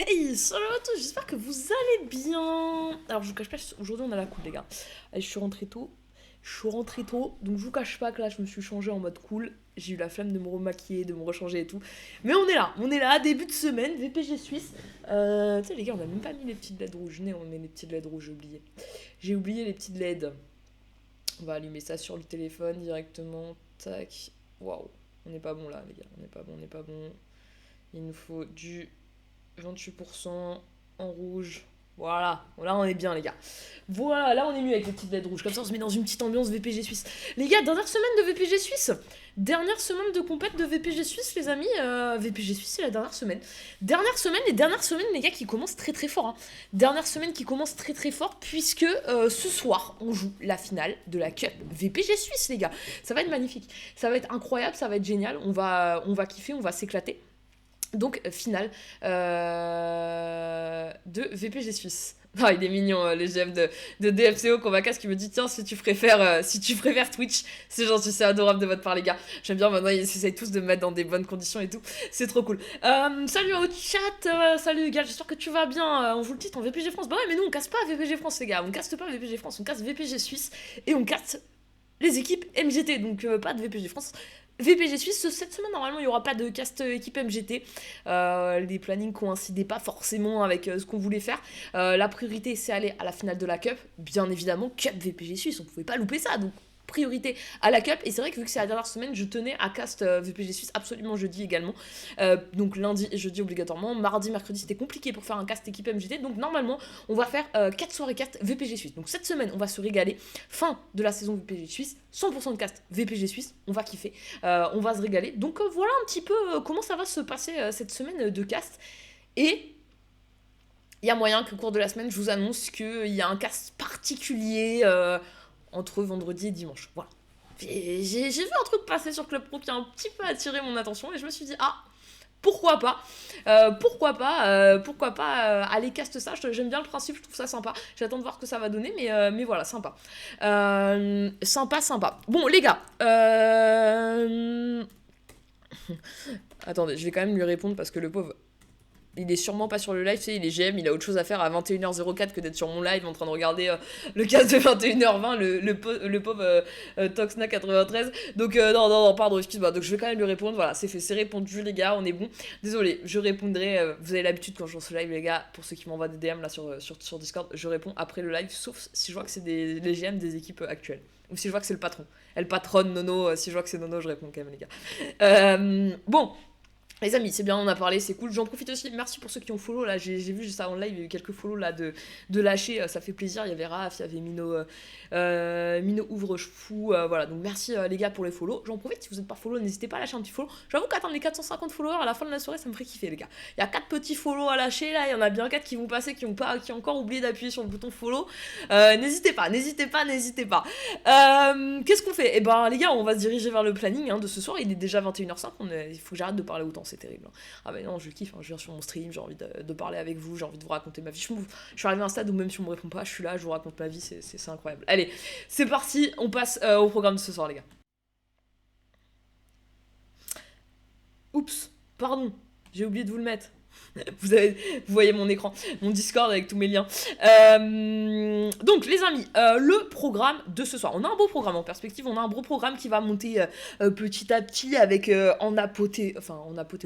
Hey, salut à tous, j'espère que vous allez bien. Alors, je vous cache pas, aujourd'hui on a la cool, les gars. Allez, je suis rentrée tôt. Donc je vous cache pas que là, je me suis changée en mode cool. J'ai eu la flemme de me remaquiller, de me rechanger et tout. Mais on est là, début de semaine, VPG Suisse. Tu sais, les gars, on a même pas mis les petites LED rouges. On met les petites LED rouges, j'ai oublié. J'ai oublié les petites LED. On va allumer ça sur le téléphone directement. Tac. Waouh. On n'est pas bon là, les gars. On n'est pas bon. Il nous faut du 28% en rouge. Voilà, là on est bien les gars. Voilà, là on est mieux avec les petites LED rouges. Comme ça on se met dans une petite ambiance VPG Suisse. Les gars, dernière semaine de VPG Suisse. Dernière semaine de compète de VPG Suisse les amis. VPG Suisse c'est la dernière semaine. Dernière semaine les gars qui commence très très fort. Hein. Dernière semaine qui commence très très fort puisque ce soir on joue la finale de la Cup VPG Suisse les gars. Ça va être magnifique. Ça va être incroyable, ça va être génial. On va kiffer, on va s'éclater. Donc, finale de VPG Suisse. Ah, il est mignon, les GM de DFCO Convacas qui me dit tiens, si tu préfères Twitch, c'est gentil, c'est adorable de votre part, les gars. J'aime bien maintenant, ils essayent tous de me mettre dans des bonnes conditions et tout. C'est trop cool. Salut au chat, salut les gars, j'espère que tu vas bien. On joue le titre en VPG France. Bah ouais, mais nous on casse pas VPG France, les gars. On casse pas VPG France, on casse VPG Suisse et on casse les équipes MGT. Donc, pas de VPG France. VPG Suisse, cette semaine, normalement, il n'y aura pas de cast équipe MGT. Les plannings coïncidaient pas forcément avec ce qu'on voulait faire. La priorité, c'est aller à la finale de la Cup. Bien évidemment, Cup VPG Suisse, on pouvait pas louper ça. Donc, priorité à la Cup. Et c'est vrai que vu que c'est la dernière semaine, je tenais à cast VPG Suisse absolument jeudi également. Donc, lundi et jeudi obligatoirement. Mardi, mercredi, c'était compliqué pour faire un cast équipe MGT. Donc, normalement, on va faire 4 soirées cast VPG Suisse. Donc, cette semaine, on va se régaler. Fin de la saison VPG Suisse. 100% de cast VPG Suisse. On va kiffer. On va se régaler. Donc voilà un petit peu comment ça va se passer cette semaine de cast. Et il y a moyen qu'au cours de la semaine, je vous annonce qu'il y a un cast particulier entre vendredi et dimanche. Voilà. J'ai vu un truc passer sur Club Pro qui a un petit peu attiré mon attention et je me suis dit, ah, pourquoi pas pourquoi pas aller cast ça. J'aime bien le principe, je trouve ça sympa. J'attends de voir ce que ça va donner, mais voilà, sympa. Sympa. Bon, les gars, attendez, je vais quand même lui répondre parce que le pauvre, il est sûrement pas sur le live, tu sais, il est GM, il a autre chose à faire à 21h04 que d'être sur mon live en train de regarder le cast de 21h20, le pauvre Toxna93. Donc, non, pardon, excuse-moi. Donc, je vais quand même lui répondre. Voilà, c'est fait, c'est répondu, les gars, on est bon. Désolé, je répondrai. Vous avez l'habitude quand je lance le live, les gars, pour ceux qui m'envoient des DM là sur Discord, je réponds après le live, sauf si je vois que c'est les GM des équipes actuelles. Ou si je vois que c'est le patron. Elle patronne Nono, si je vois que c'est Nono, je réponds quand même, les gars. Bon. Les amis, c'est bien, on a parlé, c'est cool. J'en profite aussi, merci pour ceux qui ont follow. Là, j'ai vu juste avant le live, il y a eu quelques follow là de lâcher, ça fait plaisir. Il y avait Raph, il y avait Mino Ouvre Fou, voilà. Donc merci les gars pour les follow. J'en profite, si vous n'êtes pas follow, n'hésitez pas à lâcher un petit follow. J'avoue qu'attendre les 450 followers à la fin de la soirée, ça me ferait kiffer, les gars. Il y a 4 petits follow à lâcher là, il y en a bien 4 qui vont passer, qui ont encore oublié d'appuyer sur le bouton follow. N'hésitez pas. Qu'est-ce qu'on fait? Eh ben, les gars, on va se diriger vers le planning de ce soir. Il est déjà 21h05. Il faut que j'arrête de parler autant, c'est terrible. Ah, mais non, je kiffe. Je viens sur mon stream, j'ai envie de parler avec vous, j'ai envie de vous raconter ma vie. Je suis arrivé à un stade où même si on me répond pas, je suis là, je vous raconte ma vie, c'est incroyable. Allez, c'est parti, on passe au programme de ce soir, les gars. Oups, pardon, j'ai oublié de vous le mettre. Vous voyez mon écran, mon Discord avec tous mes liens. Donc les amis, le programme de ce soir. On a un beau programme en perspective, on a un beau programme qui va monter petit à petit avec en apothéose,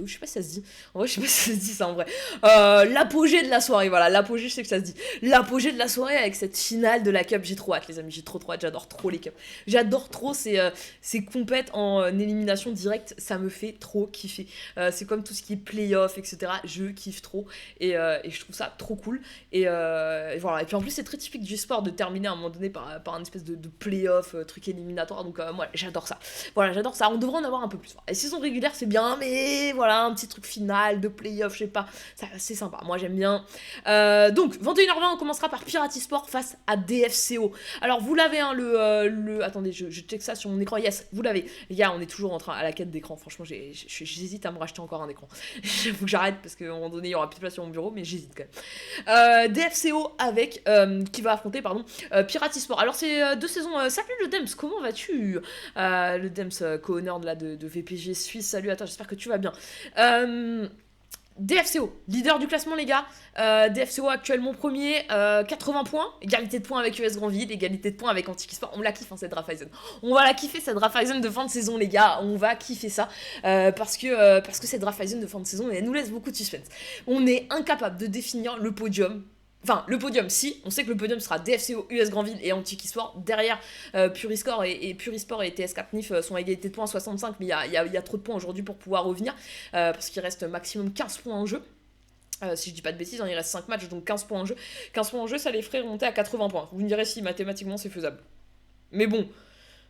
je sais pas si ça se dit. En vrai, je sais pas si ça se dit ça en vrai. L'apogée de la soirée, voilà, l'apogée, je sais que ça se dit. L'apogée de la soirée avec cette finale de la Cup, j'ai trop hâte les amis, j'ai trop hâte, j'adore trop les Cups. J'adore trop ces compètes en élimination directe, ça me fait trop kiffer. C'est comme tout ce qui est playoff, etc. Je kiffe trop et je trouve ça trop cool et voilà. Et puis en plus c'est très typique du sport de terminer à un moment donné par une espèce de play-off, truc éliminatoire, donc moi j'adore ça. Voilà, j'adore ça, on devrait en avoir un peu plus. Et saison régulière c'est bien, mais voilà, un petit truc final de play-off, je sais pas, ça, c'est sympa, moi j'aime bien. Donc 21h20 on commencera par Piratisport face à DFCO. Alors vous l'avez attendez, je check ça sur mon écran, yes, vous l'avez. Les gars, on est toujours à la quête d'écran, franchement j'hésite à me racheter encore un écran. Il faut que j'arrête parce qu'à un moment donné il y aura plus de place sur mon bureau, mais j'hésite quand même. DFCO avec qui va affronter Piratisport. Alors c'est deux saisons. Salut le Dems, comment vas-tu? Le Dems co-owner de VPG Suisse. Salut à toi, j'espère que tu vas bien. DFCO, leader du classement les gars, DFCO actuellement premier, 80 points, égalité de points avec US Grandville, égalité de points avec Antiquis Sport, on la kiffe cette Raiffeisen, on va la kiffer cette Raiffeisen de fin de saison les gars, on va kiffer ça, parce que cette Raiffeisen de fin de saison elle nous laisse beaucoup de suspense, on est incapable de définir le podium. Enfin, le podium, si, on sait que le podium sera DFCO, US Grandville et Antiquis Sport. Derrière, Purisport et TS Cap-Nif sont à égalité de points 65, mais il y a trop de points aujourd'hui pour pouvoir revenir, parce qu'il reste maximum 15 points en jeu. Si je dis pas de bêtises, il reste 5 matchs, donc 15 points en jeu. 15 points en jeu, ça les ferait remonter à 80 points. Vous me direz si mathématiquement c'est faisable. Mais bon,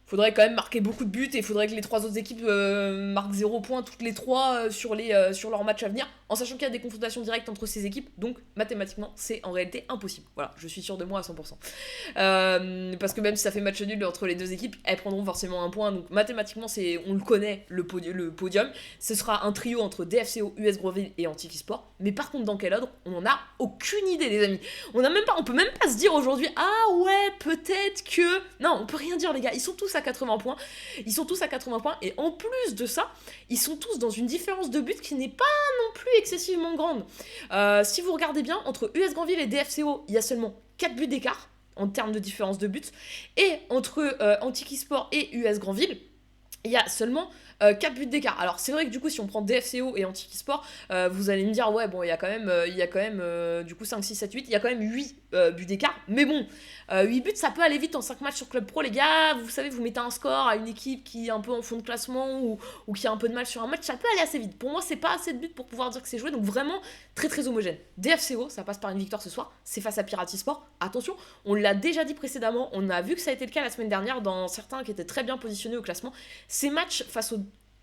faudrait quand même marquer beaucoup de buts et il faudrait que les 3 autres équipes marquent 0 points toutes les 3 sur leurs matchs à venir, en sachant qu'il y a des confrontations directes entre ces équipes, donc mathématiquement c'est en réalité impossible. Voilà, je suis sûr de moi à 100%. Parce que même si ça fait match nul entre les deux équipes, elles prendront forcément un point, donc mathématiquement on le connaît, le podium. Ce sera un trio entre DFCO, US Grandville et Antiquis Sport, mais par contre dans quel ordre, on n'en a aucune idée les amis. On peut même pas se dire aujourd'hui, ah ouais, peut-être que... Non, on peut rien dire les gars, ils sont tous à 80 points. Ils sont tous à 80 points. Et en plus de ça, ils sont tous dans une différence de but qui n'est pas non plus excessivement grande. Si vous regardez bien, entre US Grandville et DFCO, il y a seulement 4 buts d'écart en termes de différence de but. Et entre Antiquis Sport et US Grandville, il y a seulement 4 buts d'écart. Alors c'est vrai que du coup si on prend DFCO et Antiquis Sport, vous allez me dire ouais bon il y a quand même du coup 5, 6, 7, 8, il y a quand même 8 buts d'écart, mais bon 8 buts ça peut aller vite en 5 matchs sur Club Pro les gars, vous savez vous mettez un score à une équipe qui est un peu en fond de classement ou qui a un peu de mal sur un match, ça peut aller assez vite. Pour moi c'est pas assez de buts pour pouvoir dire que c'est joué, donc vraiment très très homogène. DFCO ça passe par une victoire ce soir, c'est face à Piratisport, attention, on l'a déjà dit précédemment, on a vu que ça a été le cas la semaine dernière dans certains qui étaient très bien positionnés au classement. Ces matchs face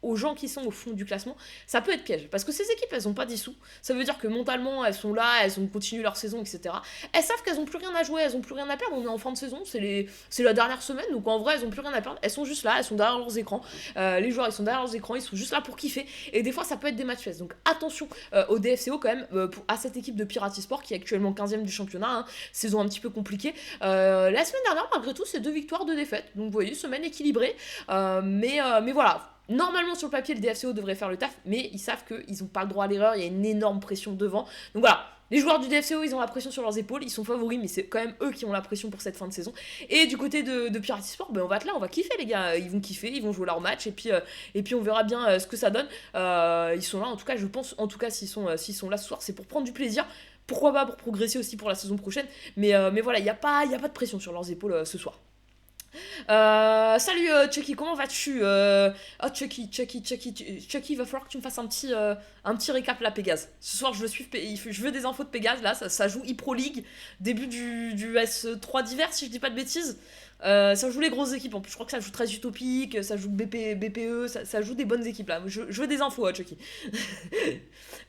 aux gens qui sont au fond du classement, ça peut être piège. Parce que ces équipes, elles ont pas dissous. Ça veut dire que mentalement, elles sont là, elles ont continué leur saison, etc. Elles savent qu'elles ont plus rien à jouer, elles ont plus rien à perdre. On est en fin de saison, c'est la dernière semaine, donc en vrai, elles ont plus rien à perdre. Elles sont juste là, elles sont derrière leurs écrans. Les joueurs, ils sont derrière leurs écrans, ils sont juste là pour kiffer. Et des fois, ça peut être des matchs faits. Donc attention au DFCO quand même, à cette équipe de Piratisport qui est actuellement 15e du championnat. Hein, saison un petit peu compliquée. La semaine dernière, malgré tout, c'est 2 victoires, 2 défaites. Donc vous voyez, semaine équilibrée. Mais voilà. Normalement, sur le papier, le DFCO devrait faire le taf, mais ils savent qu'ils n'ont pas le droit à l'erreur, il y a une énorme pression devant. Donc voilà, les joueurs du DFCO, ils ont la pression sur leurs épaules, ils sont favoris, mais c'est quand même eux qui ont la pression pour cette fin de saison. Et du côté de Piratisport, ben on va être là, on va kiffer les gars, ils vont kiffer, ils vont jouer leur match, et puis on verra bien ce que ça donne. Ils sont là, en tout cas, je pense, en tout cas, s'ils sont là ce soir, c'est pour prendre du plaisir. Pourquoi pas pour progresser aussi pour la saison prochaine, mais voilà, il n'y a pas de pression sur leurs épaules ce soir. Salut Chucky, comment vas-tu Oh Chucky, il va falloir que tu me fasses un petit récap là Pégase. Ce soir je veux des infos de Pégase là, ça joue ePro League, début du S3 d'hiver si je dis pas de bêtises. Ça joue les grosses équipes en plus, je crois que ça joue très utopique, ça joue BPE, ça joue des bonnes équipes là. Je veux des infos Chucky.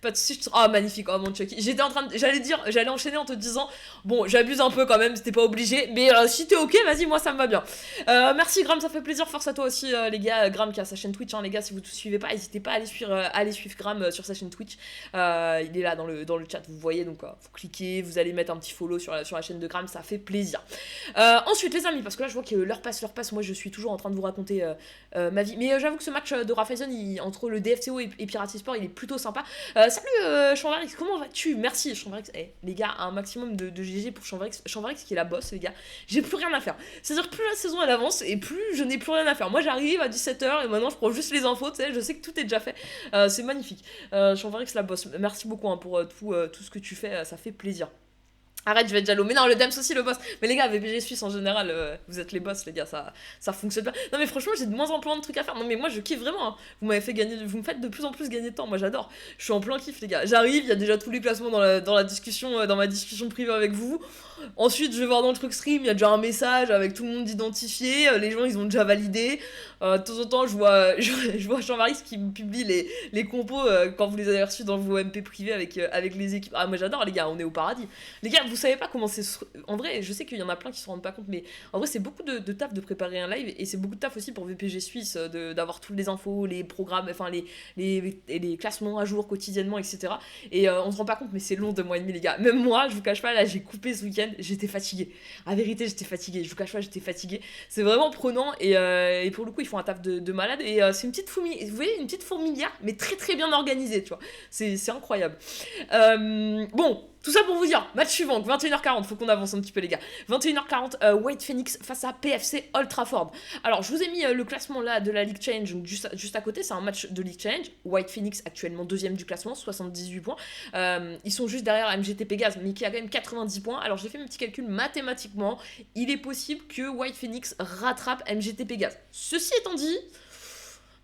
Pas de soucis, oh magnifique, oh mon Chucky. J'allais enchaîner en te disant, bon j'abuse un peu quand même, c'était pas obligé, mais si t'es ok, vas-y, moi ça me va bien. Merci Gram, ça fait plaisir, force à toi aussi les gars. Gram qui a sa chaîne Twitch, hein, les gars, si vous ne suivez pas, n'hésitez pas à aller suivre Gram sur sa chaîne Twitch. Il est là dans le chat, vous voyez, donc vous cliquez, vous allez mettre un petit follow sur la chaîne de Gram, ça fait plaisir. Ensuite les amis, parce que là je vois que l'heure passe, moi je suis toujours en train de vous raconter ma vie, mais j'avoue que ce match de Raiffeisen entre le DFCO et Piratisport, il est plutôt sympa. Salut Chanvarix, comment vas-tu? Merci Chanvarix. Les gars, un maximum de GG pour Chanvarix. Chanvarix qui est la boss, les gars. J'ai plus rien à faire. C'est-à-dire, plus la saison elle avance et plus je n'ai plus rien à faire. Moi j'arrive à 17h et maintenant je prends juste les infos, tu sais, je sais que tout est déjà fait. C'est magnifique. Chanvarix la boss. Merci beaucoup hein, pour tout ce que tu fais, ça fait plaisir. Arrête, je vais être jaloux. Mais non, le Dams aussi, le boss. Mais les gars, VPG Suisse en général, vous êtes les boss, les gars, ça fonctionne pas. Non, mais franchement, j'ai de moins en moins de trucs à faire. Non, mais moi, je kiffe vraiment. Hein. Vous me faites de plus en plus gagner de temps. Moi, j'adore. Je suis en plein kiff, les gars. J'arrive, il y a déjà tous les classements dans la discussion, dans ma discussion privée avec vous. Ensuite, je vais voir dans le truc stream, il y a déjà un message avec tout le monde identifié. Les gens, ils ont déjà validé. De temps en temps, je vois Jean-Marie qui me publie les compos quand vous les avez reçus dans vos MP privés avec les équipes. Ah, moi, j'adore, les gars. On est au paradis. Les gars, vous savez pas comment c'est. En vrai, je sais qu'il y en a plein qui se rendent pas compte, mais en vrai, c'est beaucoup de taf de préparer un live et c'est beaucoup de taf aussi pour VPG Suisse d'avoir toutes les infos, les programmes, enfin les classements à jour quotidiennement, etc. Et on se rend pas compte, mais c'est long 2 mois et demi, les gars. Même moi, je vous cache pas, là, j'ai coupé ce week-end, j'étais fatiguée. À vérité, j'étais fatiguée. Je vous cache pas, j'étais fatiguée. C'est vraiment prenant et pour le coup, il font un taf de malade. Et c'est une petite fourmilière, vous voyez, une petite fourmilière, mais très très bien organisée, tu vois. C'est incroyable. Bon, tout ça pour vous dire, match suivant, 21h40, faut qu'on avance un petit peu les gars. 21h40, White Phoenix face à PFC Old Trafford. Alors, je vous ai mis le classement là de la League Challenge, donc juste à côté, c'est un match de League Challenge. White Phoenix actuellement deuxième du classement, 78 points. Ils sont juste derrière MGT Pégase, mais qui a quand même 90 points. Alors, j'ai fait mes petits calculs mathématiquement. Il est possible que White Phoenix rattrape MGT Pégase. Ceci étant dit,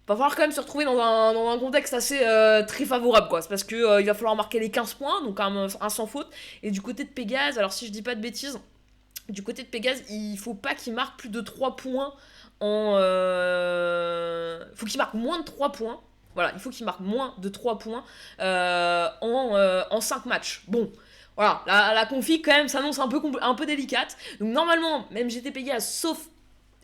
va falloir quand même se retrouver dans un contexte assez très favorable, quoi. C'est parce que il va falloir marquer les 15 points, donc un sans faute. Et du côté de Pégase, alors si je dis pas de bêtises, du côté de Pégase, il faut pas qu'il marque plus de 3 points en... faut qu'il marque moins de 3 points. Voilà, il faut qu'il marque moins de 3 points en 5 matchs. Bon, voilà, la config quand même s'annonce un peu délicate. Donc normalement, même GT Pégase, sauf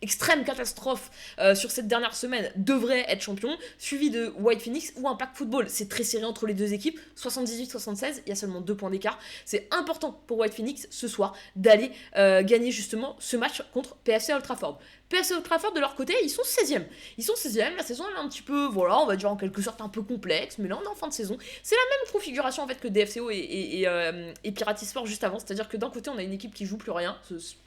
extrême catastrophe sur cette dernière semaine, devrait être champion, suivi de White Phoenix ou Impact Football. C'est très serré entre les deux équipes, 78-76, il y a seulement 2 points d'écart. C'est important pour White Phoenix ce soir d'aller gagner justement ce match contre PFC Old Trafford. PFC Old Trafford, de leur côté, ils sont 16e. Ils sont 16e, la saison elle est un petit peu, voilà, on va dire en quelque sorte un peu complexe, mais là on est en fin de saison. C'est la même configuration en fait que DFCO et Piratisport juste avant, c'est-à-dire que d'un côté on a une équipe qui joue plus rien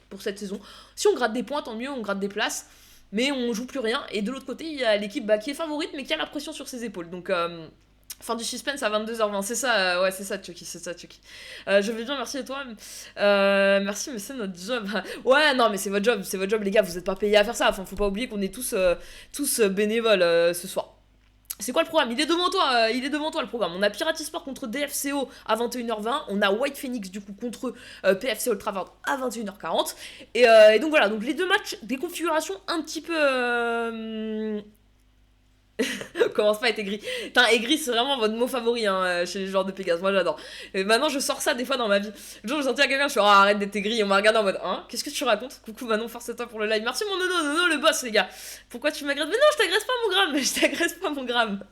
pour cette saison. Si on gratte des points, tant mieux, on gratte des places, mais on joue plus rien. Et de l'autre côté, il y a l'équipe qui est favorite, mais qui a la pression sur ses épaules. Donc, fin du suspense à 22h20. C'est ça, ouais, c'est ça, Chucky, c'est ça, Chucky. Je vais bien, merci à toi. Merci, mais c'est notre job. Ouais, non, mais c'est votre job, les gars, vous êtes pas payés à faire ça. Enfin, faut pas oublier qu'on est tous bénévoles ce soir. C'est quoi le programme? Il est devant toi le programme. On a Piratisport contre DFCO à 21h20. On a White Phoenix du coup contre PFC Old Trafford à 21h40. Et donc voilà, donc les deux matchs, des configurations un petit peu... Commence pas à être aigri. Putain, aigri, c'est vraiment votre mot favori chez les joueurs de Pégase. Moi, j'adore. Et maintenant, je sors ça des fois dans ma vie. Le jour où j'ai senti à quelqu'un, je suis arrête d'être aigri. On m'a regardé en mode, hein, qu'est-ce que tu racontes? Coucou Manon, force-toi pour le live. Merci mon nono, le boss, les gars. Pourquoi tu m'agresses? Mais non, je t'agresse pas mon gramme. Je t'agresse pas mon gramme.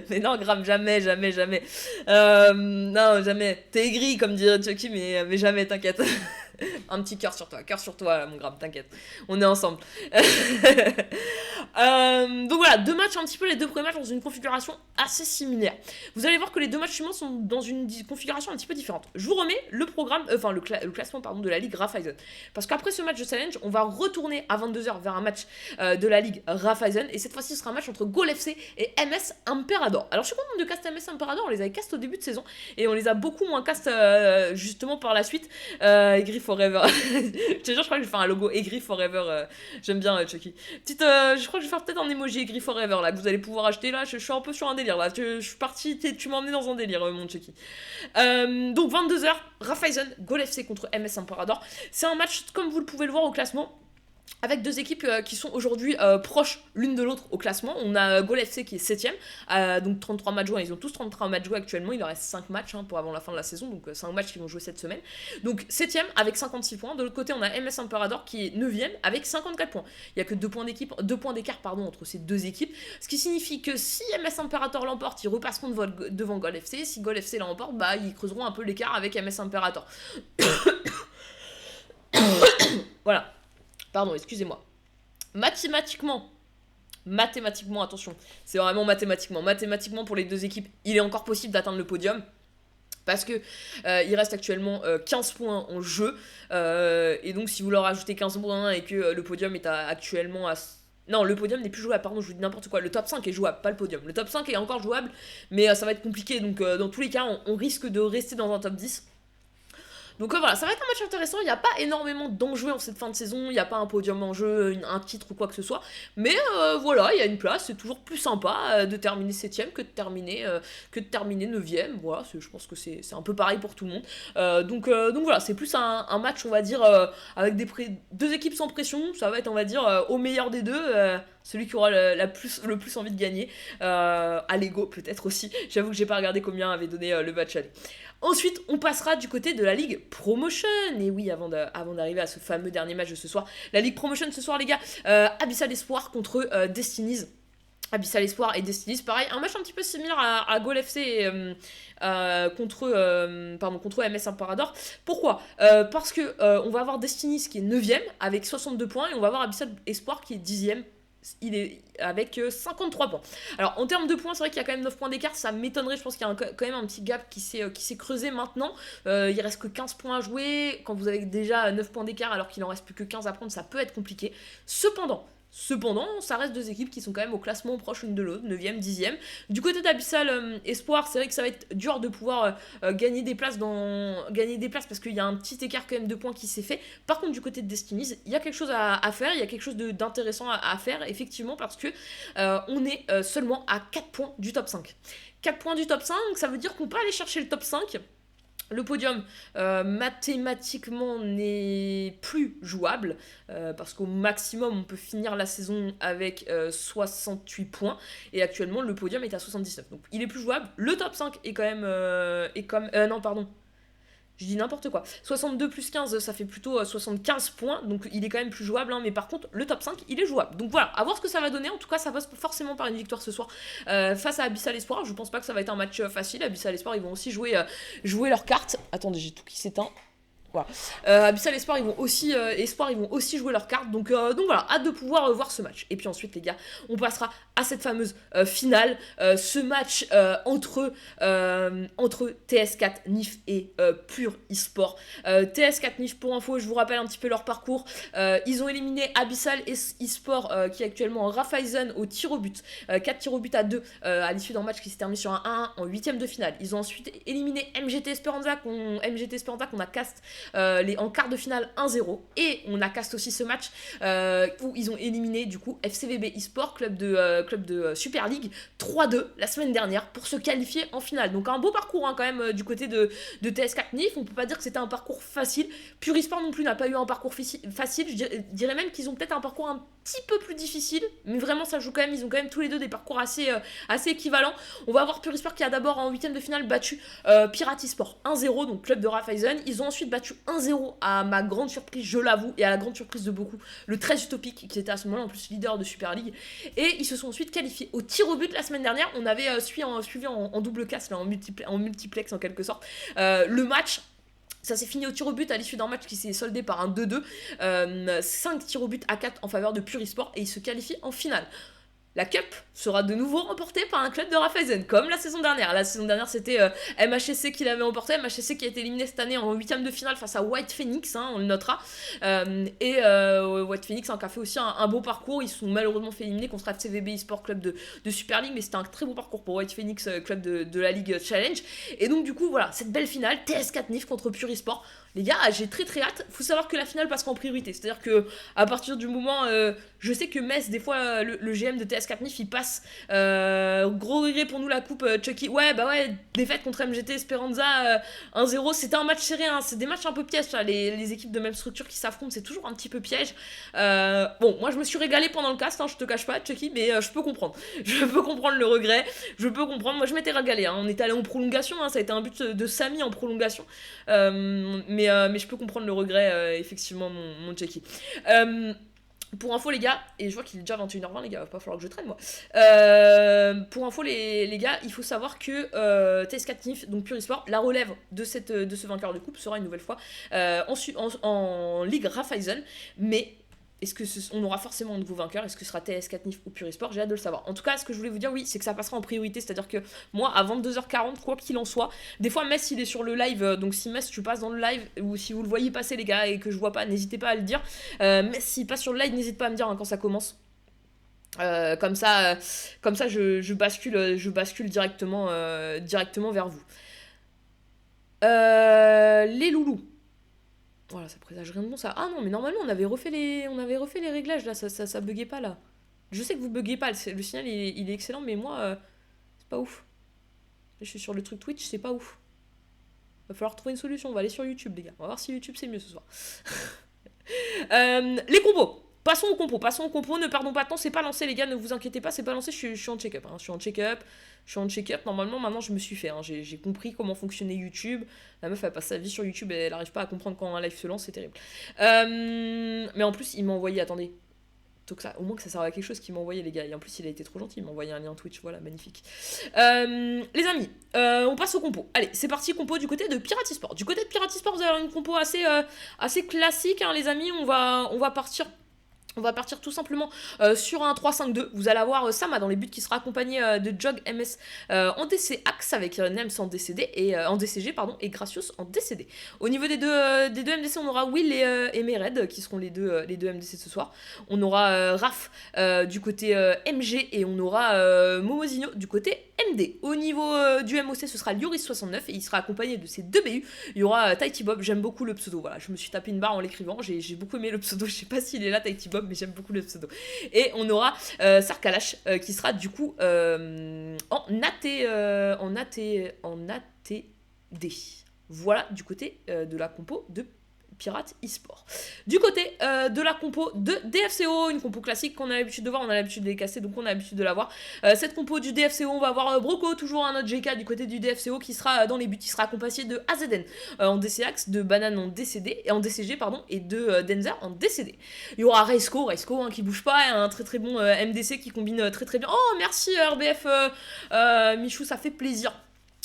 Mais non, gramme, jamais. Non, jamais. T'es aigri, comme dirait Chucky, mais jamais, t'inquiète. Un petit cœur sur toi, là, mon gramme, t'inquiète. On est ensemble. Donc voilà, deux matchs, un petit peu les deux premiers matchs dans une configuration assez similaire. Vous allez voir que les deux matchs suivants sont dans une configuration un petit peu différente. Je vous remets le programme, le classement de la Ligue Raiffeisen. Parce qu'après ce match de challenge, on va retourner à 22h vers un match de la Ligue Raiffeisen. Et cette fois-ci, ce sera un match entre Goal FC et MS Imperador. Alors je suis contente de cast MS Imperador, on les avait cast au début de saison. Et on les a beaucoup moins cast justement par la suite. Aigri Forever. Je te jure, je crois que je vais faire un logo Aigri Forever. J'aime bien Chucky. Je crois que je vais faire peut-être un emoji Aigri Forever là, que vous allez pouvoir acheter là. Je suis un peu sur un délire là. Je suis parti, tu m'as emmené dans un délire, mon Chucky. Donc 22h, Raiffeisen, Goal FC contre MS Imperador. C'est un match, comme vous le pouvez le voir au classement, avec deux équipes qui sont aujourd'hui proches l'une de l'autre au classement. On a Goal FC qui est 7ème, donc 33 matchs joués. Ils ont tous 33 matchs joués actuellement. Il leur reste 5 matchs pour avant la fin de la saison, donc 5 matchs qu'ils vont jouer cette semaine. Donc 7ème avec 56 points. De l'autre côté, on a MS Imperador qui est 9ème avec 54 points. Il n'y a que 2 points d'écart entre ces deux équipes. Ce qui signifie que si MS Imperator l'emporte, ils repasseront devant Goal FC. Si Goal FC l'emporte, ils creuseront un peu l'écart avec MS Imperator. Voilà. Pardon, excusez-moi. Mathématiquement, attention, c'est vraiment mathématiquement. Mathématiquement, pour les deux équipes, il est encore possible d'atteindre le podium. Parce que il reste actuellement 15 points en jeu. Et donc, si vous leur ajoutez 15 points et que le podium est actuellement à... Non, le podium n'est plus jouable, pardon, je vous dis n'importe quoi. Le top 5 est jouable, pas le podium. Le top 5 est encore jouable, mais ça va être compliqué. Donc, dans tous les cas, on risque de rester dans un top 10. Donc voilà, ça va être un match intéressant. Il n'y a pas énormément d'enjeux en cette fin de saison. Il n'y a pas un podium en jeu, un titre ou quoi que ce soit. Mais voilà, il y a une place. C'est toujours plus sympa de terminer 7ème que de terminer 9ème. Voilà, je pense que c'est un peu pareil pour tout le monde. Donc voilà, c'est plus un match, on va dire, avec deux équipes sans pression. Ça va être, on va dire, au meilleur des deux. Celui qui aura le plus envie de gagner. À l'ego, peut-être aussi. J'avoue que j'ai pas regardé combien avait donné le match aller. Ensuite, on passera du côté de la Ligue Promotion. Et oui, avant d'arriver à ce fameux dernier match de ce soir. La Ligue Promotion ce soir, les gars. Abyssal Espoir contre Destinies. Abyssal Espoir et Destinies, pareil. Un match un petit peu similaire à Goal FC contre MS Imperador. Pourquoi parce que on va avoir Destinies qui est 9ème avec 62 points. Et on va avoir Abyssal Espoir qui est 10ème. il est avec 53 points. Alors en termes de points, c'est vrai qu'il y a quand même 9 points d'écart, ça m'étonnerait, je pense qu'il y a quand même un petit gap qui s'est creusé maintenant. Il reste que 15 points à jouer, quand vous avez déjà 9 points d'écart alors qu'il en reste plus que 15 à prendre, ça peut être compliqué. Cependant, ça reste deux équipes qui sont quand même au classement proche l'une de l'autre, 9e, 10e. Du côté d'Abyssal Espoir, c'est vrai que ça va être dur de pouvoir gagner des places parce qu'il y a un petit écart quand même de points qui s'est fait. Par contre, du côté de Destinies, il y a quelque chose à faire, il y a quelque chose d'intéressant à faire, effectivement, parce que on est seulement à 4 points du top 5. 4 points du top 5, ça veut dire qu'on peut aller chercher le top 5. Le podium, mathématiquement, n'est plus jouable, parce qu'au maximum, on peut finir la saison avec 68 points, et actuellement, le podium est à 79. Donc, il est plus jouable. Le top 5 est quand même... non, pardon. Je dis n'importe quoi. 62 plus 15, ça fait plutôt 75 points, donc il est quand même plus jouable, hein, mais par contre, le top 5, il est jouable. Donc voilà, à voir ce que ça va donner. En tout cas, ça passe forcément par une victoire ce soir face à Abyssal Espoir. Je pense pas que ça va être un match facile. Abyssal Espoir, ils vont aussi jouer leurs cartes. Attendez, j'ai tout qui s'éteint. Voilà. Abyssal Espoir, ils vont aussi jouer leurs cartes. Donc voilà, hâte de pouvoir voir ce match. Et puis ensuite, les gars, on passera à cette fameuse finale. Ce match entre TS4 NIF et Pure eSport. TS4 NIF, pour info, je vous rappelle un petit peu leur parcours. Ils ont éliminé Abyssal eSport, qui est actuellement en Raiffeisen au tir au but. 4 tirs au but à 2 à l'issue d'un match qui s'est terminé sur un 1-1 en 8ème de finale. Ils ont ensuite éliminé MGT Esperanza qu'on a cast en quart de finale 1-0, et on a cast aussi ce match où ils ont éliminé du coup FCVB eSport, club de Super League, 3-2 la semaine dernière pour se qualifier en finale. Donc un beau parcours, hein, quand même, du côté de TS4 NIF. On peut pas dire que c'était un parcours facile. Pure eSport non plus n'a pas eu un parcours facile. Je dirais même qu'ils ont peut-être un parcours un petit peu plus difficile, mais vraiment ça joue quand même. Ils ont quand même tous les deux des parcours assez équivalents. On va avoir Pure eSport qui a d'abord en 8ème de finale battu Pirate eSport 1-0, donc club de Raiffeisen. Ils ont ensuite battu 1-0 à ma grande surprise, je l'avoue, et à la grande surprise de beaucoup, le 13 Utopique, qui était à ce moment-là en plus leader de Super League. Et ils se sont ensuite qualifiés au tir au but la semaine dernière. On avait suivi en double casse, là, en multiplex en quelque sorte, le match. Ça s'est fini au tir au but à l'issue d'un match qui s'est soldé par un 2-2. 5 tirs au but à 4 en faveur de Pure eSport, et ils se qualifient en finale. La Cup sera de nouveau remportée par un club de Raiffeisen, comme la saison dernière. La saison dernière, c'était MHSC qui l'avait remporté. MHSC qui a été éliminé cette année en 8ème de finale face à White Phoenix, hein, on le notera. White Phoenix, hein, qui a fait aussi un beau parcours. Ils se sont malheureusement fait éliminer contre FCVB eSport, club de Super League, mais c'était un très beau parcours pour White Phoenix, club de la Ligue Challenge. Et donc, du coup, voilà, cette belle finale, TS4 NIF contre Pure eSport. Les gars, j'ai très très hâte. Faut savoir que la finale passera en priorité. C'est-à-dire que à partir du moment, je sais que Metz, des fois, le GM de TS4 NIF, il passe. Gros regret pour nous la coupe, Chucky. Ouais, défaite contre MGT Esperanza 1-0. C'était un match serré, hein. C'est des matchs un peu pièges, ça. Les équipes de même structure qui s'affrontent, c'est toujours un petit peu piège. Bon, moi je me suis régalé pendant le cast, hein, je te cache pas, Chucky, mais je peux comprendre. Je peux comprendre le regret. Je peux comprendre. Moi je m'étais régalé, hein. On était allé en prolongation, hein. Ça a été un but de Samy en prolongation. Mais je peux comprendre le regret, effectivement, mon Chucky. Pour info, les gars, et je vois qu'il est déjà 21h20, les gars, va pas falloir que je traîne, moi. Pour info, les gars, il faut savoir que TS4 NIF, donc Pure eSport, la relève de ce vainqueur de coupe sera une nouvelle fois en Ligue Raiffeisen, mais est-ce qu'on aura forcément un nouveau vainqueur? Est-ce que ce sera TS4 NIF ou Pure eSport? J'ai hâte de le savoir. En tout cas, ce que je voulais vous dire, oui, c'est que ça passera en priorité. C'est-à-dire que moi, à 22h40, quoi qu'il en soit, des fois, Metz, il est sur le live. Donc, si Metz, tu passes dans le live, ou si vous le voyez passer, les gars, et que je vois pas, n'hésitez pas à le dire. Metz, s'il passe sur le live, n'hésite pas à me dire, hein, quand ça commence. Comme ça, je bascule directement vers vous. Les loulous. Voilà, ça présage rien de bon, ça. Ah non, mais normalement, on avait refait les réglages, là, ça buguait pas, là. Je sais que vous buguez pas, le signal, il est excellent, mais moi, c'est pas ouf. Je suis sur le truc Twitch, c'est pas ouf. Va falloir trouver une solution, on va aller sur YouTube, les gars. On va voir si YouTube, c'est mieux ce soir. Les combos. Passons au compo, ne perdons pas de temps, c'est pas lancé, les gars, ne vous inquiétez pas, c'est pas lancé, je suis en check-up, hein. Je suis en check-up, normalement, maintenant, je me suis fait, hein. J'ai compris comment fonctionnait YouTube. La meuf, elle passe sa vie sur YouTube et elle arrive pas à comprendre quand un live se lance, c'est terrible. Mais en plus, il m'a envoyé, attendez, au moins que ça serve à quelque chose qu'il m'a envoyé, les gars. Et en plus, il a été trop gentil, il m'a envoyé un lien Twitch, voilà, magnifique. Les amis, on passe au compo. Allez, c'est parti, compo du côté de Pirate eSport. Du côté de Pirate eSport, vous avez une compo assez classique, hein, les amis. On va partir On va partir tout simplement sur un 3-5-2. Vous allez avoir Sama dans les buts qui sera accompagné de Jog MS en DC Axe avec Nems en DCD et en DCG pardon et Gracious en DCD. Au niveau des deux MDC, on aura Will et Mered qui seront les deux MDC de ce soir. On aura Raph du côté MG et on aura Momozino du côté MD. Au niveau du MOC, ce sera Lioris69 et il sera accompagné de ses deux BU. Il y aura Tighty Bob, j'aime beaucoup le pseudo. Voilà, je me suis tapé une barre en l'écrivant, j'ai beaucoup aimé le pseudo, je sais pas s'il est là Tighty Bob, mais j'aime beaucoup le pseudo. Et on aura Sarkalash qui sera du coup en ATD. Voilà du côté de la compo de Pirate eSport. Du côté de la compo de DFCO, une compo classique qu'on a l'habitude de voir, on a l'habitude de les casser, donc on a l'habitude de la voir. Cette compo du DFCO, on va avoir Broco, toujours un autre GK du côté du DFCO qui sera dans les buts, qui sera accompagné de AZN en DCAX, de Banane en DCD, et en DCG pardon, et de Denzer en DCD. Il y aura Reisco hein, qui bouge pas, un très très bon MDC qui combine très très bien. Oh merci RBF Michou, ça fait plaisir.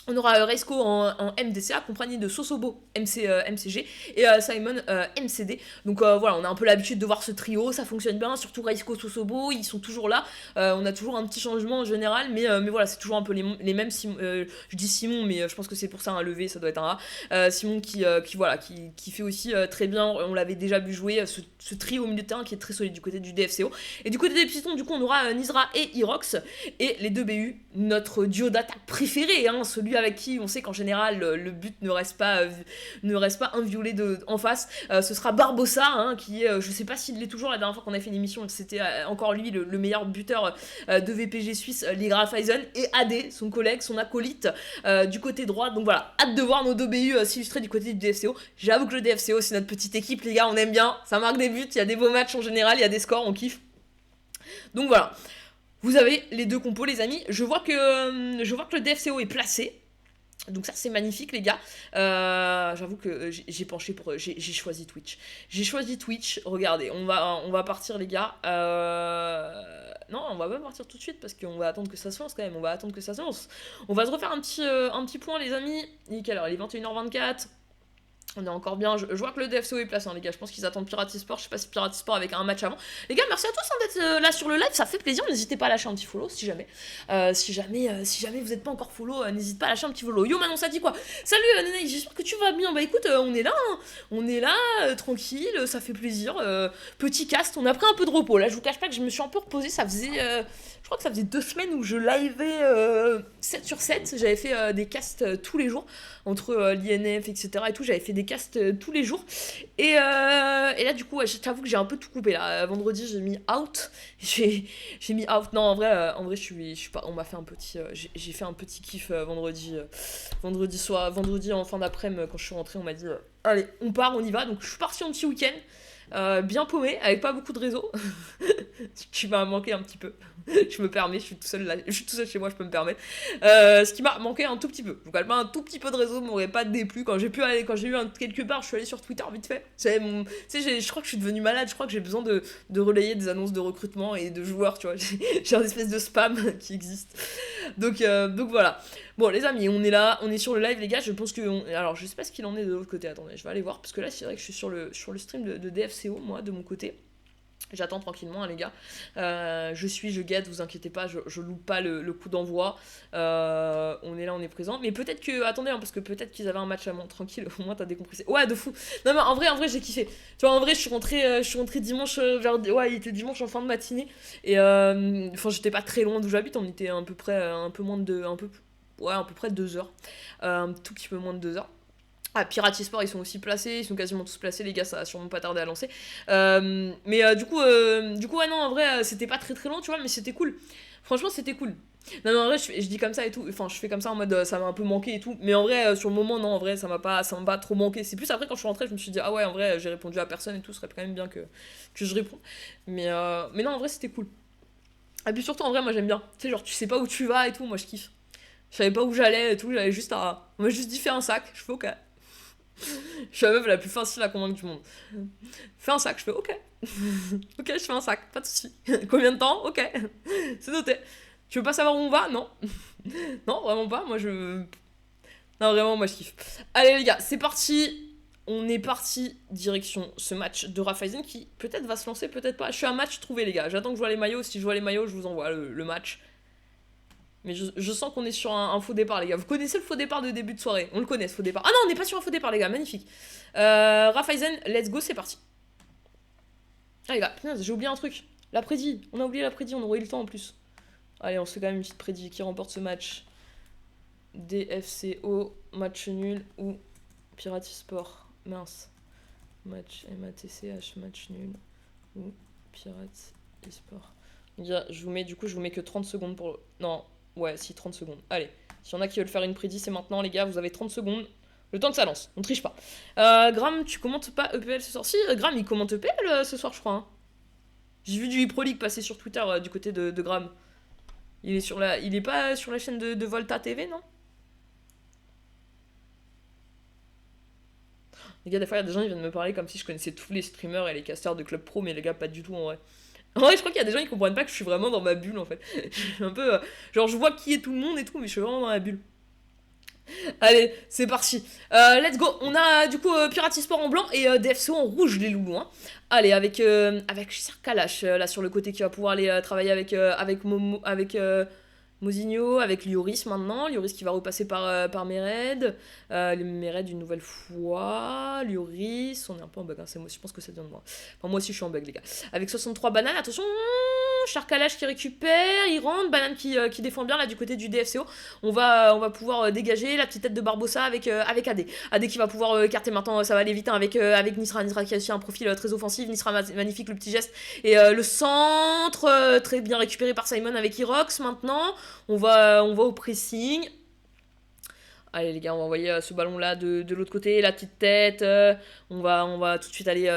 On aura Reisco en MDCA, accompagné de Sosobo MCG et Simon MCD. Donc voilà, on a un peu l'habitude de voir ce trio, ça fonctionne bien, surtout Reisco, Sosobo, ils sont toujours là. On a toujours un petit changement en général, mais voilà, c'est toujours un peu les mêmes. Je dis Simon, mais je pense que c'est pour ça un levé, ça doit être un A. Simon qui fait aussi très bien, on l'avait déjà vu jouer, ce trio au milieu de terrain qui est très solide du côté du DFCO. Et du côté des Pistons, du coup, on aura Nizra et Irox, et les deux BU, notre duo d'attaque préféré, hein, celui avec qui on sait qu'en général le but ne reste pas inviolé en face. Ce sera Barbossa hein, qui est, je sais pas s'il l'est toujours, la dernière fois qu'on a fait une émission c'était encore lui le meilleur buteur de VPG suisse, Ligra Faisen, et AD, son collègue, son acolyte du côté droit. Donc voilà, hâte de voir nos deux BU s'illustrer du côté du DFCO. J'avoue que le DFCO c'est notre petite équipe les gars, on aime bien, ça marque des buts, il y a des beaux matchs en général, il y a des scores, on kiffe. Donc voilà, vous avez les deux compos les amis. Je vois que le DFCO est placé. Donc ça c'est magnifique les gars. J'avoue que j'ai penché pour... J'ai choisi Twitch. Regardez, on va partir les gars. Non, on va pas partir tout de suite parce qu'on va attendre que ça se lance quand même. On va se refaire un petit point les amis. Il est quelle heure ? Il est 21h24. On est encore bien, je vois que le DFCO est placé hein, les gars, je pense qu'ils attendent Pirate eSport, je sais pas si Pirate eSport avec un match avant. Les gars, merci à tous hein, d'être là sur le live, ça fait plaisir, n'hésitez pas à lâcher un petit follow si jamais vous n'êtes pas encore follow, n'hésitez pas à lâcher un petit follow. Yo Manon, ça dit quoi ? Salut Néné, j'espère que tu vas bien, bah écoute, on est là, tranquille, ça fait plaisir, petit cast, on a pris un peu de repos, là je vous cache pas que je me suis un peu reposée, ça faisait... je crois que ça faisait 2 semaines où je liveais 7 sur 7, j'avais fait des casts tous les jours, entre l'INF, etc. et tout, j'avais fait des casts tous les jours. Et là, du coup, ouais, je t'avoue que j'ai un peu tout coupé là. Vendredi, j'ai mis out. J'ai mis out. Non, en vrai, je suis pas. On m'a fait un petit. J'ai fait un petit kiff vendredi en fin d'après-midi, quand je suis rentrée, on m'a dit allez, on part, on y va. Donc, je suis partie en petit week-end. Bien paumé, avec pas beaucoup de réseau. Tu m'as manqué un petit peu. Je me permets, je suis tout seul chez moi, je peux me permettre. Ce qui m'a manqué un tout petit peu. Donc, un tout petit peu de réseau m'aurait pas déplu. Quand j'ai eu quelque part, je suis allée sur Twitter vite fait. Je crois que je suis devenue malade. Je crois que j'ai besoin de relayer des annonces de recrutement et de joueurs, tu vois. J'ai un espèce de spam qui existe. Donc voilà. Bon, les amis, on est là, on est sur le live, les gars. Je pense que. Alors, je sais pas ce qu'il en est de l'autre côté. Attendez, je vais aller voir. Parce que là, c'est vrai que je suis sur le stream de DFCO, moi, de mon côté. J'attends tranquillement, hein, les gars. Je guette, vous inquiétez pas, je loupe pas le coup d'envoi. On est là, on est présent. Mais peut-être que. Attendez, hein, parce que peut-être qu'ils avaient un match avant. Tranquille, au moins t'as décompressé. Ouais, de fou. Non, mais en vrai, j'ai kiffé. Tu vois, en vrai, je suis rentré dimanche ouais, il était dimanche en fin de matinée. Et enfin, j'étais pas très loin d'où j'habite. On était à peu près à peu près 2 heures. Un tout petit peu moins de 2 heures. Ah, Pirate eSport, ils sont aussi placés, ils sont quasiment tous placés, les gars, ça va sûrement pas tarder à lancer. Mais du coup, ouais, non, en vrai, c'était pas très très long, tu vois, mais c'était cool. Franchement, c'était cool. Non, mais en vrai, je dis comme ça et tout, enfin, je fais comme ça en mode, ça m'a un peu manqué et tout, mais en vrai, sur le moment, non, en vrai, ça m'a pas trop manqué. C'est plus après, quand je suis rentrée, je me suis dit, ah ouais, en vrai, j'ai répondu à personne et tout, ce serait quand même bien que je réponde. Mais non, en vrai, c'était cool. Et puis surtout, en vrai, moi, j'aime bien. Tu sais, genre, tu sais pas où tu vas et tout, moi, je kiffe. Je savais pas où j'allais et tout, j'avais juste à... On m'a juste dit, fais un sac, je fais ok. Je suis la meuf la plus facile à convaincre du monde. Fais un sac, je fais ok. Ok, je fais un sac, pas de soucis. Combien de temps ? Ok. C'est noté. Tu veux pas savoir où on va ? Non. Non, vraiment pas. Non, vraiment, moi je kiffe. Allez les gars, c'est parti. on est parti direction ce match de Raiffeisen qui peut-être va se lancer, peut-être pas. Je suis un match trouvé, les gars. J'attends que je vois les maillots. Si je vois les maillots, je vous envoie le match. Mais je sens qu'on est sur un faux départ, les gars. Vous connaissez le faux départ de début de soirée? On le connaît, ce faux départ. Ah non, on n'est pas sur un faux départ, les gars. Magnifique. Raiffeisen, let's go, c'est parti. Ah, les gars, putain, j'ai oublié un truc. La prédit. On a oublié la prédit, on aurait eu le temps en plus. Allez, on se fait quand même une petite prédit. Qui remporte ce match? DFCO, match nul ou Piratisport? Mince. Match MATCH, match nul ou Piratisport. Je vous mets que 30 secondes pour... Non, ouais, si, 30 secondes. Allez, s'il y en a qui veulent faire une prédit, c'est maintenant, les gars. Vous avez 30 secondes. Le temps que ça lance, on triche pas. Graham, tu commentes pas EPL ce soir? Si, Graham, il commente EPL ce soir, je crois. Hein. J'ai vu du Pro League passer sur Twitter du côté de Graham. Il est pas sur la chaîne de Volta TV, non? Les gars, des fois, il y a des gens qui viennent me parler comme si je connaissais tous les streamers et les casters de Club Pro, mais les gars, pas du tout en vrai. En vrai, je crois qu'il y a des gens qui comprennent pas que je suis vraiment dans ma bulle en fait. Je suis un peu. Genre, je vois qui est tout le monde et tout, mais je suis vraiment dans la bulle. Allez, c'est parti. Let's go. On a du coup Piratisport en blanc et DFCO en rouge, les loulous. Hein. Allez, avec Kalash là sur le côté qui va pouvoir aller travailler avec Mozinho, avec Lloris maintenant. Lloris qui va repasser par Mered. Mered une nouvelle fois. Lloris, on est un peu en bug. Hein, je pense que ça vient de moi. Enfin, moi aussi je suis en bug, les gars. Avec 63 bananes, attention. Charcalage qui récupère, il rentre, Banane qui défend bien là du côté du DFCO. On va pouvoir dégager la petite tête de Barbossa avec AD. AD qui va pouvoir écarter maintenant, ça va aller vite hein, avec Nisra. Nisra qui a aussi un profil très offensif. Nisra magnifique, le petit geste. Et le centre, très bien récupéré par Simon avec Irox maintenant. On va au pressing. Allez les gars, on va envoyer ce ballon là de l'autre côté, la petite tête. On va tout de suite aller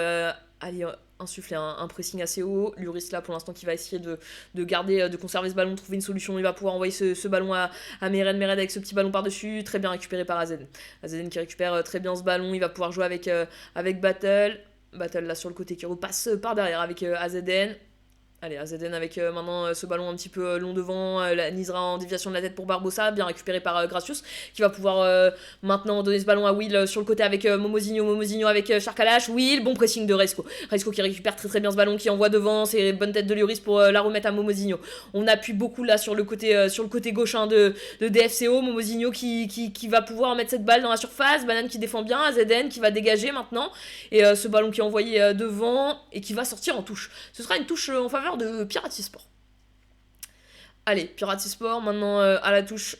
insuffler un pressing assez haut. Lloris là pour l'instant qui va essayer de garder, de conserver ce ballon, trouver une solution. Il va pouvoir envoyer ce ballon à Mered. Mered avec ce petit ballon par-dessus, très bien récupéré par AZN. AZN qui récupère très bien ce ballon. Il va pouvoir jouer avec Battle. Battle là sur le côté qui repasse par derrière avec AZN. Allez, AZN avec maintenant ce ballon un petit peu long devant, Nisra en déviation de la tête pour Barbossa, bien récupéré par Gracius, qui va pouvoir maintenant donner ce ballon à Will sur le côté avec Momozinho avec Charcalash, Will, bon pressing de Resco. Resco qui récupère très très bien ce ballon, qui envoie devant, c'est bonne tête de Lloris pour la remettre à Momozinho. On appuie beaucoup là sur le côté gauche hein, de DFCO, Momozinho qui va pouvoir mettre cette balle dans la surface, Banane qui défend bien, AZN qui va dégager maintenant, et ce ballon qui est envoyé devant et qui va sortir en touche. Ce sera une touche en faveur de Piratisport. Allez, Piratisport maintenant à la touche.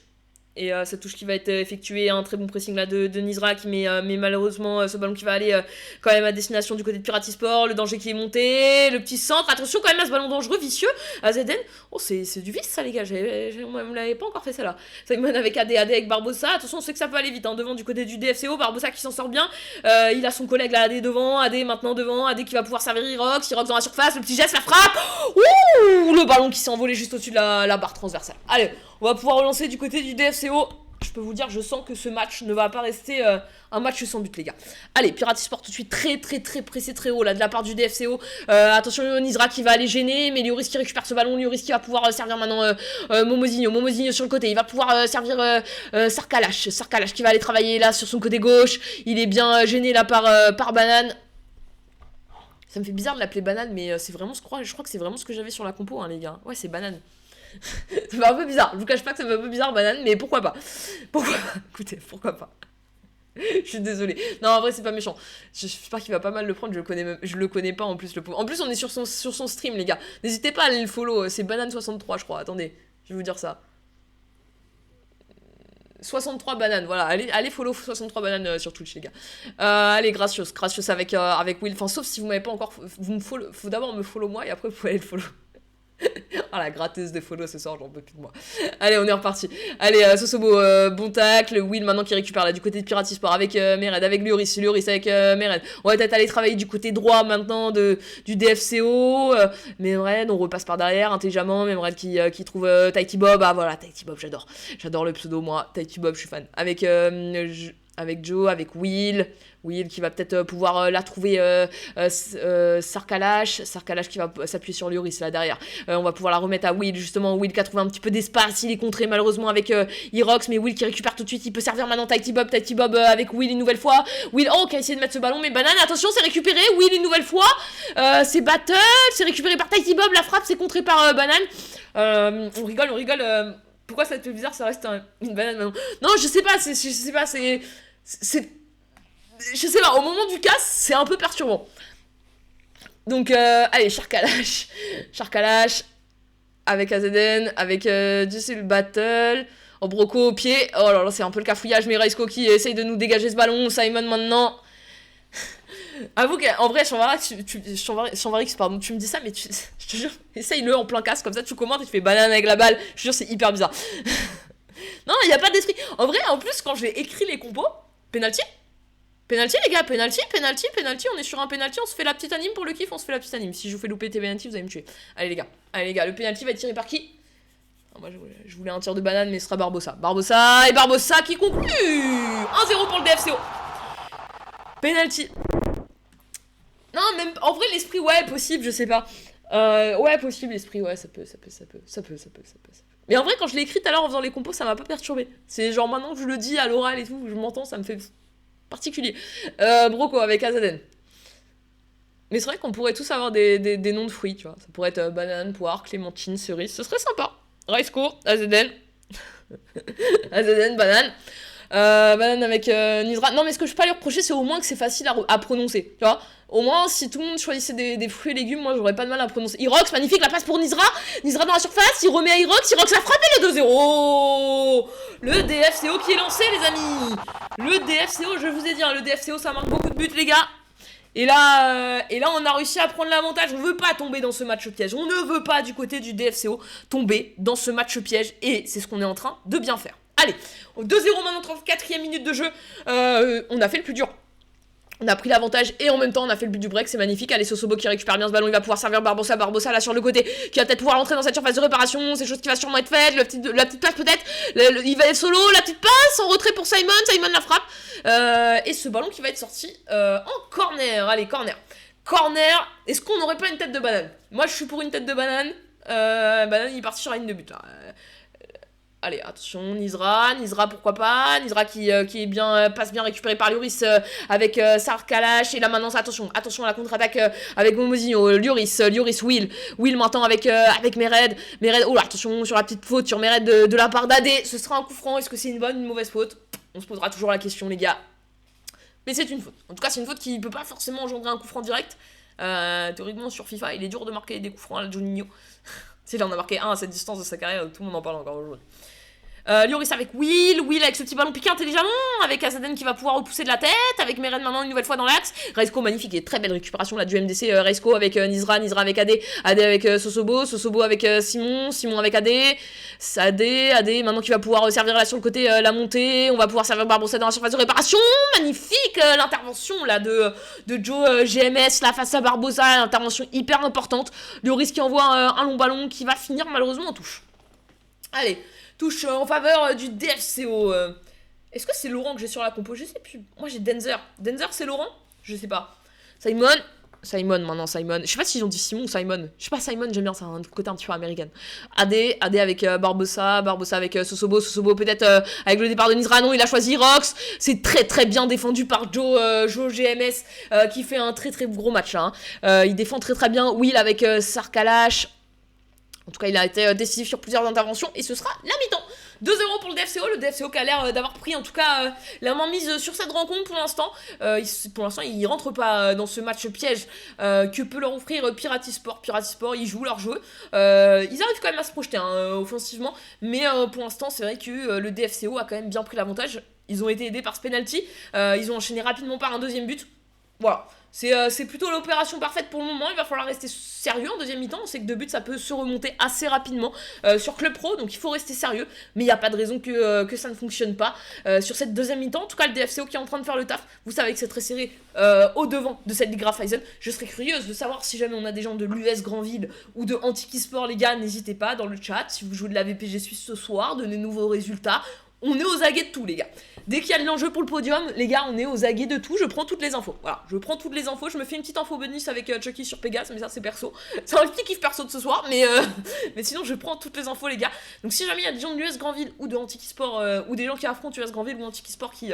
Et cette touche qui va être effectuée, un très bon pressing là de Nisra qui met malheureusement ce ballon qui va aller quand même à destination du côté de Piratisport, le danger qui est monté, le petit centre, attention quand même à ce ballon dangereux, vicieux, AZN, oh c'est du vice ça les gars, moi vous l'avez pas encore fait ça là, Simon avec AD avec Barbossa, attention on sait que ça peut aller vite, hein, devant du côté du DFCO, Barbossa qui s'en sort bien, il a son collègue là AD devant, AD maintenant devant, AD qui va pouvoir servir Irox dans la surface, le petit geste, la frappe, ouh, le ballon qui s'est envolé juste au-dessus de la barre transversale, allez, on va pouvoir relancer du côté du DFCO. Je peux vous dire, je sens que ce match ne va pas rester un match sans but, les gars. Allez, Piratisport tout de suite très très très pressé très haut là de la part du DFCO. Attention, Nisra qui va aller gêner, mais Lloris qui récupère ce ballon. Lloris qui va pouvoir servir maintenant Momozinho. Momozinho sur le côté, il va pouvoir servir Sarkalash. Sarkalash qui va aller travailler là sur son côté gauche. Il est bien gêné là par Banane. Ça me fait bizarre de l'appeler Banane, mais c'est vraiment je crois que c'est vraiment ce que j'avais sur la compo, hein, les gars. Ouais, c'est Banane. Ça fait un peu bizarre, je vous cache pas que ça fait un peu bizarre Banane, mais pourquoi pas. Écoutez, pourquoi pas. Je suis désolée. Non, en vrai, c'est pas méchant. J'espère qu'il va pas mal le prendre, je le connais pas en plus. En plus, on est sur son stream, les gars. N'hésitez pas à aller le follow, c'est Banane63, je crois. Attendez, je vais vous dire ça. 63 bananes, voilà, allez follow 63 bananes sur Twitch les gars. Allez, gracious avec Will, enfin sauf si vous m'avez pas encore, faut d'abord me follow moi et après vous pouvez aller le follow. Ah la gratteuse de follow ce soir, j'en peux plus de moi. Allez, on est reparti. Allez, Sosobo, bon tacle. Will maintenant qui récupère là du côté de Piratisport avec Mered, avec Lloris avec Mered. On va peut-être aller travailler du côté droit maintenant du DFCO. Mered, on repasse par derrière intelligemment. Mered qui trouve Tahiti Bob. Ah voilà, Tahiti Bob, j'adore le pseudo moi. Tahiti Bob, je suis fan. Avec avec Joe, avec Will qui va peut-être pouvoir la trouver Sarkalash qui va s'appuyer sur Lloris là derrière. On va pouvoir la remettre à Will, justement. Will qui a trouvé un petit peu d'espace, il est contré malheureusement avec Irox, mais Will qui récupère tout de suite, il peut servir maintenant Tighty Bob avec Will une nouvelle fois. Will qui a essayé de mettre ce ballon, mais Banane, attention, c'est récupéré. Will une nouvelle fois, c'est Battle, c'est récupéré par Tighty Bob, la frappe c'est contré par Banane. On rigole. Pourquoi ça te fait bizarre, ça reste une banane maintenant? Non, je sais pas, je sais pas, au moment du casse, c'est un peu perturbant. Donc, allez, Sharkalash, avec AZN, avec le Battle, en Broco au pied. Oh là là, c'est un peu le cafouillage, mais Raisko qui essaye de nous dégager ce ballon. Simon maintenant. Avoue qu'en vrai, Chanvarix, pardon, tu me dis ça, mais je te jure, essaye-le en plein casque, comme ça tu commentes et tu fais banane avec la balle. Je te jure, c'est hyper bizarre. Non, il n'y a pas d'esprit. En vrai, en plus, quand j'ai écrit les compos, penalty, les gars, penalty, on est sur un penalty, on se fait la petite anime pour le kiff, on se fait la petite anime. Si je vous fais louper tes penalty, vous allez me tuer. Allez les gars, le penalty va être tiré par qui? Moi je voulais un tir de banane, mais ce sera Barbosa. Barbosa qui conclut 1-0 pour le DFCO. Penalty. Non, même en vrai, l'esprit, ouais, possible, je sais pas. Ouais, possible, l'esprit, ouais, ça peut. Mais en vrai, quand je l'ai écrit tout à l'heure en faisant les compos, ça m'a pas perturbé. C'est genre maintenant que je le dis à l'oral et tout, je m'entends, ça me fait particulier. Broco avec AZN. Mais c'est vrai qu'on pourrait tous avoir des noms de fruits, tu vois. Ça pourrait être banane, poire, clémentine, cerise. Ce serait sympa. Raisko, AZN. AZN, banane. Banane avec Nizra. Non, mais ce que je peux pas lui reprocher, c'est au moins que c'est facile à prononcer. Tu vois, au moins, si tout le monde choisissait des fruits et légumes, moi j'aurais pas de mal à prononcer. Irox, magnifique, la passe pour Nizra. Nizra dans la surface, il remet à Irox la frappe et le 2-0. Le DFCO qui est lancé, les amis. Le DFCO, je vous ai dit, hein, le DFCO ça marque beaucoup de buts, les gars. Et là, on a réussi à prendre l'avantage. On veut pas tomber dans ce match piège. On ne veut pas, du côté du DFCO, tomber dans ce match piège. Et c'est ce qu'on est en train de bien faire. Allez, 2-0 maintenant, 34e minute de jeu. On a fait le plus dur. On a pris l'avantage et en même temps on a fait le but du break, c'est magnifique. Allez, Sosobo qui récupère bien ce ballon, il va pouvoir servir Barbosa là sur le côté, qui va peut-être pouvoir rentrer dans cette surface de réparation. C'est chose qui va sûrement être faite, la petite passe peut-être, il va être solo, la petite passe en retrait pour Simon la frappe. Et ce ballon qui va être sorti en corner. Allez, corner, est-ce qu'on n'aurait pas une tête de banane? Moi je suis pour une tête de banane. Banane il est parti sur la ligne de but là. Allez, attention, Nizra, pourquoi pas. Nizra qui est bien, passe bien récupéré par Lloris avec Sarkalash. Et là maintenant, attention à la contre-attaque avec Momozinho. Lloris, Will maintenant avec Mered. Oh là, attention sur la petite faute sur Mered de la part d'AD. Ce sera un coup franc. Est-ce que c'est une bonne ou une mauvaise faute? On se posera toujours la question, les gars. Mais c'est une faute. En tout cas, c'est une faute qui peut pas forcément engendrer un coup franc direct. Théoriquement, sur FIFA, il est dur de marquer des coups francs à la Juninho. S'il en a marqué un à cette distance de sa carrière, tout le monde en parle encore aujourd'hui. Lloris avec Will avec ce petit ballon piqué intelligemment, avec Azaden qui va pouvoir repousser de la tête, avec Mered maintenant une nouvelle fois dans l'axe. Raisko magnifique et très belle récupération là du MDC. Raisko avec Nizra avec AD avec Sosobo avec Simon avec AD maintenant qui va pouvoir servir là sur le côté la montée. On va pouvoir servir Barbosa dans la surface de réparation. Magnifique l'intervention là de Joe GMS là face à Barbosa, l'intervention hyper importante. Lloris qui envoie un long ballon qui va finir malheureusement en touche. Allez, touche en faveur du DFCO. Est-ce que c'est Laurent que j'ai sur la compo? Je sais plus. Moi j'ai Denzer. Denzer c'est Laurent? Je sais pas. Simon maintenant, Simon. Je sais pas s'ils ont dit Simon ou Simon. Je sais pas, Simon, j'aime bien, c'est un côté un petit peu américain. AD avec Barbosa avec Sosobo peut-être avec le départ de Nizra. Non, il a choisi Rox. C'est très très bien défendu par Joe GMS qui fait un très très gros match là. Il défend très très bien. Will avec Sarkalash. En tout cas, il a été décisif sur plusieurs interventions et ce sera la mi-temps. 2-0 pour le DFCO qui a l'air d'avoir pris en tout cas la main mise sur cette rencontre pour l'instant. Pour l'instant, ils rentrent pas dans ce match piège que peut leur offrir Piratisport. Piratisport, ils jouent leur jeu. Ils arrivent quand même à se projeter offensivement, mais pour l'instant, c'est vrai que le DFCO a quand même bien pris l'avantage. Ils ont été aidés par ce penalty. Ils ont enchaîné rapidement par un deuxième but. Voilà. C'est plutôt l'opération parfaite pour le moment. Il va falloir rester sérieux en deuxième mi-temps. On sait que 2 buts, ça peut se remonter assez rapidement sur Club Pro. Donc il faut rester sérieux. Mais il n'y a pas de raison que ça ne fonctionne pas sur cette deuxième mi-temps. En tout cas, le DFCO qui est en train de faire le taf. Vous savez que c'est très serré au devant de cette Ligue Raiffeisen. Je serais curieuse de savoir si jamais on a des gens de l'US Grandville ou de Antiquisport, les gars. N'hésitez pas dans le chat. Si vous jouez de la VPG Suisse ce soir, donnez-nous vos résultats. on est aux aguets de tout, les gars. Dès qu'il y a de l'enjeu pour le podium, les gars, on est aux aguets de tout. Je prends toutes les infos. Voilà, je prends toutes les infos. Je me fais une petite info bonus avec Chucky sur Pégase, mais ça, c'est perso. C'est un petit kiff perso de ce soir, mais sinon, je prends toutes les infos, les gars. Donc, si jamais il y a des gens de l'US Grandville ou de Antikisport, ou des gens qui affrontent US Grandville ou Antikisport qui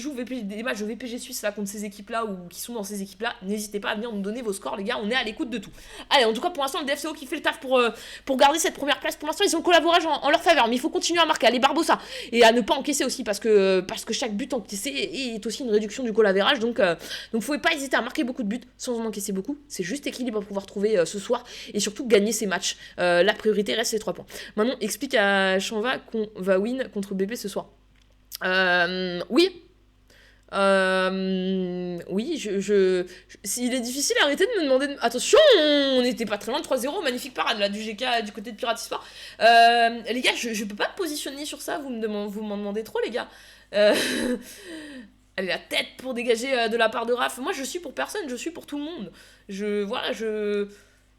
jouent des matchs de VPG Suisse là, contre ces équipes-là ou qui sont dans ces équipes-là, n'hésitez pas à venir nous donner vos scores, les gars. On est à l'écoute de tout. Allez, en tout cas, pour l'instant, le DFCO qui fait le taf pour garder cette première place. Pour l'instant, ils ont le collaborage en leur faveur, mais il faut continuer à marquer, aller Barbossa et à ne pas encaisser aussi parce que chaque but encaissé est aussi une réduction du goal average, donc faut pas hésiter à marquer beaucoup de buts sans en encaisser beaucoup. C'est juste équilibre à pouvoir trouver ce soir et surtout gagner ces matchs. La priorité reste les 3 points. Maintenant, explique à Chanva qu'on va win contre BP ce soir. Oui. Oui, s'il est difficile, arrêtez de me demander. Attention, on n'était pas très loin de 3-0. Magnifique parade là du GK du côté de Piratisport. Les gars, je peux pas me positionner sur ça. Vous m'en demandez trop, les gars. Allez, la tête pour dégager de la part de Raph. Moi, je suis pour personne, je suis pour tout le monde.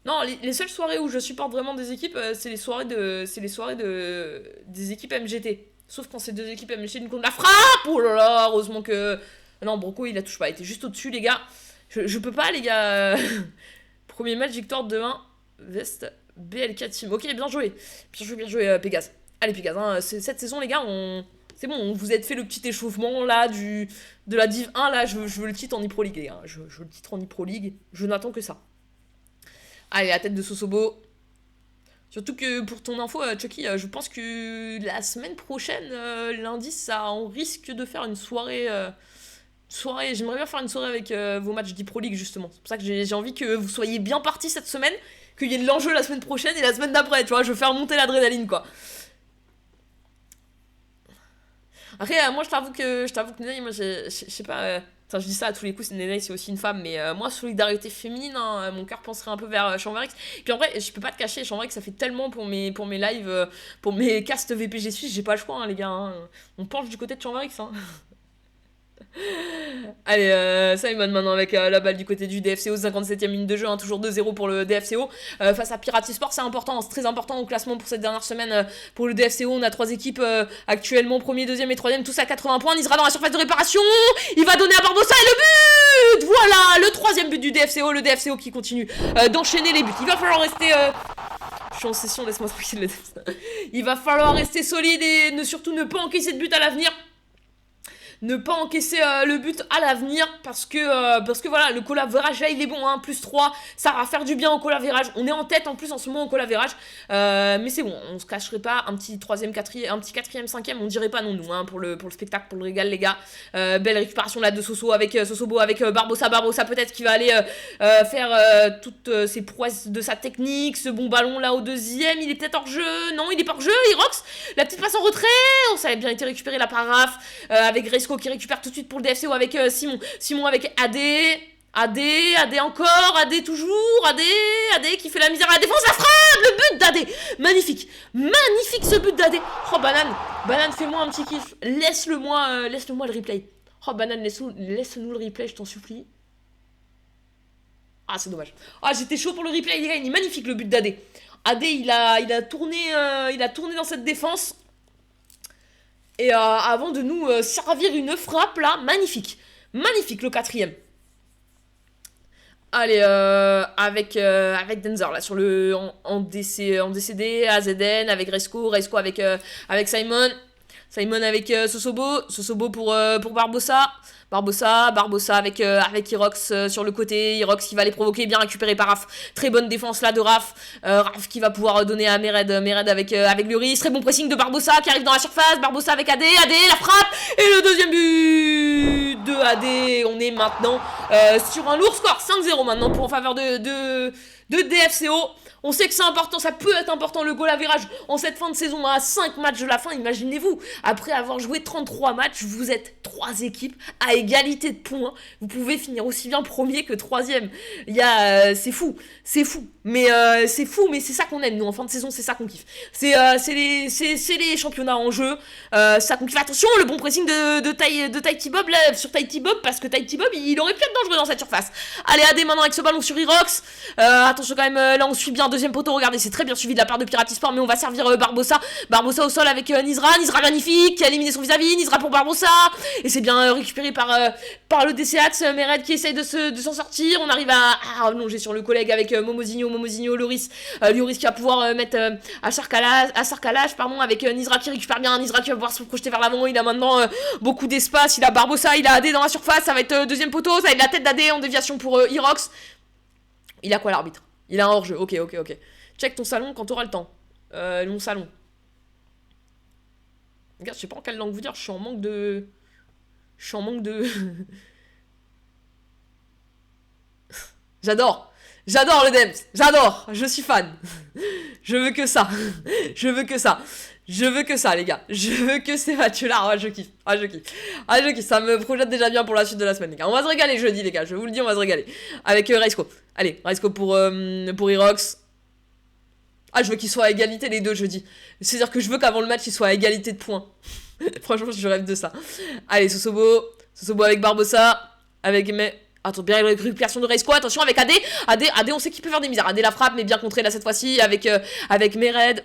Non, les seules soirées où je supporte vraiment des équipes, c'est les soirées des équipes MGT. Sauf quand c'est 2 équipes MGT d'une contre la frappe. Oh là là, heureusement que... Non, Broco, il la touche pas. Il était juste au-dessus, les gars. Je peux pas, les gars. Premier match, victoire 2-1. Vest BLK Team. Ok, bien joué. Bien joué, Pégase. Allez, Pégase, hein, cette saison, les gars, c'est bon, on vous êtes fait le petit échauffement là de la Div 1 là, je veux le titre en e-pro league, les gars. Je veux le titre en e-pro league, je n'attends que ça. Allez, la tête de Sosobo. Surtout que pour ton info, Chucky, je pense que la semaine prochaine, lundi, on risque de faire une soirée. J'aimerais bien faire une soirée avec vos matchs d'e-pro league justement. C'est pour ça que j'ai envie que vous soyez bien partis cette semaine, qu'il y ait de l'enjeu la semaine prochaine et la semaine d'après, tu vois, je veux faire monter l'adrénaline quoi. Après, moi, je t'avoue que Nenay, moi, je sais pas. Je dis ça à tous les coups, Nenay, c'est aussi une femme, mais moi, solidarité féminine, hein, mon cœur penserait un peu vers Chamvarix. Puis en vrai, je peux pas te cacher, Chamvarix, ça fait tellement pour mes lives, pour mes castes VPG Suisse, j'ai pas le choix, hein, les gars. Hein. On penche du côté de Chamvarix, hein. Allez, Simon maintenant avec la balle du côté du DFCO, 57ème minute de jeu, hein, toujours 2-0 pour le DFCO face à Piratisport, c'est important, c'est très important au classement pour cette dernière semaine pour le DFCO. On a 3 équipes actuellement, premier, deuxième et troisième, tous à 80 points. Nisra dans la surface de réparation, il va donner à Barbossa et le but. Voilà, le 3ème but du DFCO, le DFCO qui continue d'enchaîner les buts. Il va falloir rester... Je suis en session, laisse-moi tranquille. Il va falloir rester solide et surtout ne pas encaisser de but à l'avenir. Ne pas encaisser le but à l'avenir parce que voilà, le collaverage là il est bon, hein, plus 3, ça va faire du bien au collaverage. On est en tête en plus en ce moment au collaverage, mais c'est bon, on se cacherait pas, un petit 3ème, 4ème, un petit 4ème, 5ème, on dirait pas non nous, hein, pour le spectacle, pour le régal les gars. Belle récupération là de Soso avec Sosobo avec Barbossa peut-être qui va aller faire toutes ses prouesses de sa technique, ce bon ballon là au 2ème, il est peut-être hors jeu, non il est pas hors jeu, Irox, la petite passe en retrait, ça avait bien été récupéré la par Raph, avec Resco qui récupère tout de suite pour le DFCO avec Simon avec AD encore, AD toujours, AD qui fait la misère à la défense, la frappe, le but d'AD, magnifique ce but d'AD. Oh Banane, fais-moi un petit kiff, laisse-le-moi le replay. Oh Banane, laisse-nous le replay, je t'en supplie. Ah c'est dommage. Ah j'étais chaud pour le replay les gars, il est magnifique le but d'AD. AD il a tourné dans cette défense. Et avant de nous servir une frappe là, magnifique le 4ème. Allez, avec Denzer là sur le en DCD, AZN avec Resco avec Simon avec Sosobo pour Barbossa avec Irox sur le côté, Irox qui va les provoquer, bien récupéré par Raph, très bonne défense là de Raph, qui va pouvoir donner à Mered avec Luris, très bon pressing de Barbossa qui arrive dans la surface, Barbossa avec AD, la frappe, et le 2ème but de AD, on est maintenant sur un lourd score, 5-0 maintenant en faveur de DFCO. On sait que c'est important, ça peut être important le goal average en cette fin de saison à 5 matchs de la fin, imaginez-vous, après avoir joué 33 matchs, vous êtes 3 équipes à égalité de points, vous pouvez finir aussi bien premier que 3ème, c'est fou, mais c'est ça qu'on aime, nous en fin de saison, c'est ça qu'on kiffe, c'est les championnats en jeu, ça qu'on kiffe. Attention, le bon pressing de Tahiti Bob là, sur Tahiti Bob, parce que Tahiti Bob il aurait pu être dangereux dans cette surface. Allez, AD maintenant avec ce ballon sur Irox. Attention quand même, là on suit bien, deuxième poteau, regardez, c'est très bien suivi de la part de Piratisport, mais on va servir Barbossa. Barbossa au sol avec Nizra magnifique, qui a éliminé son vis-à-vis, Nizra pour Barbossa. Et c'est bien récupéré par le DCAX, Mered qui essaye de s'en sortir. On arrive à allonger sur le collègue avec Momozinho, Loris qui va pouvoir mettre à Sarkalach, pardon, avec Nizra qui récupère bien, Nizra qui va pouvoir se projeter vers l'avant. Il a maintenant beaucoup d'espace, il a Barbossa, il a AD dans la surface, ça va être deuxième poteau, ça va être la tête d'AD en déviation pour Irox. Il a quoi l'arbitre? Il a un hors-jeu, ok. Check ton salon quand t'auras le temps. Mon salon. Regarde, je sais pas en quelle langue vous dire, je suis en manque de... J'adore le Dems, je suis fan. Je veux que ça, les gars. Je veux que ces matchs-là. Je kiffe. Ça me projette déjà bien pour la suite de la semaine, les gars. On va se régaler jeudi, les gars. Je vous le dis, on va se régaler. Avec Raisco. Allez, Raisco pour Irox. Je veux qu'ils soient à égalité, les deux, jeudi. C'est-à-dire que je veux qu'avant le match, ils soient à égalité de points. Franchement, je rêve de ça. Allez, Sosobo avec Barbossa. Attends, bien la récupération de Raisco, attention avec AD, on sait qu'il peut faire des misères. AD la frappe, mais bien contré là cette fois-ci avec Mered.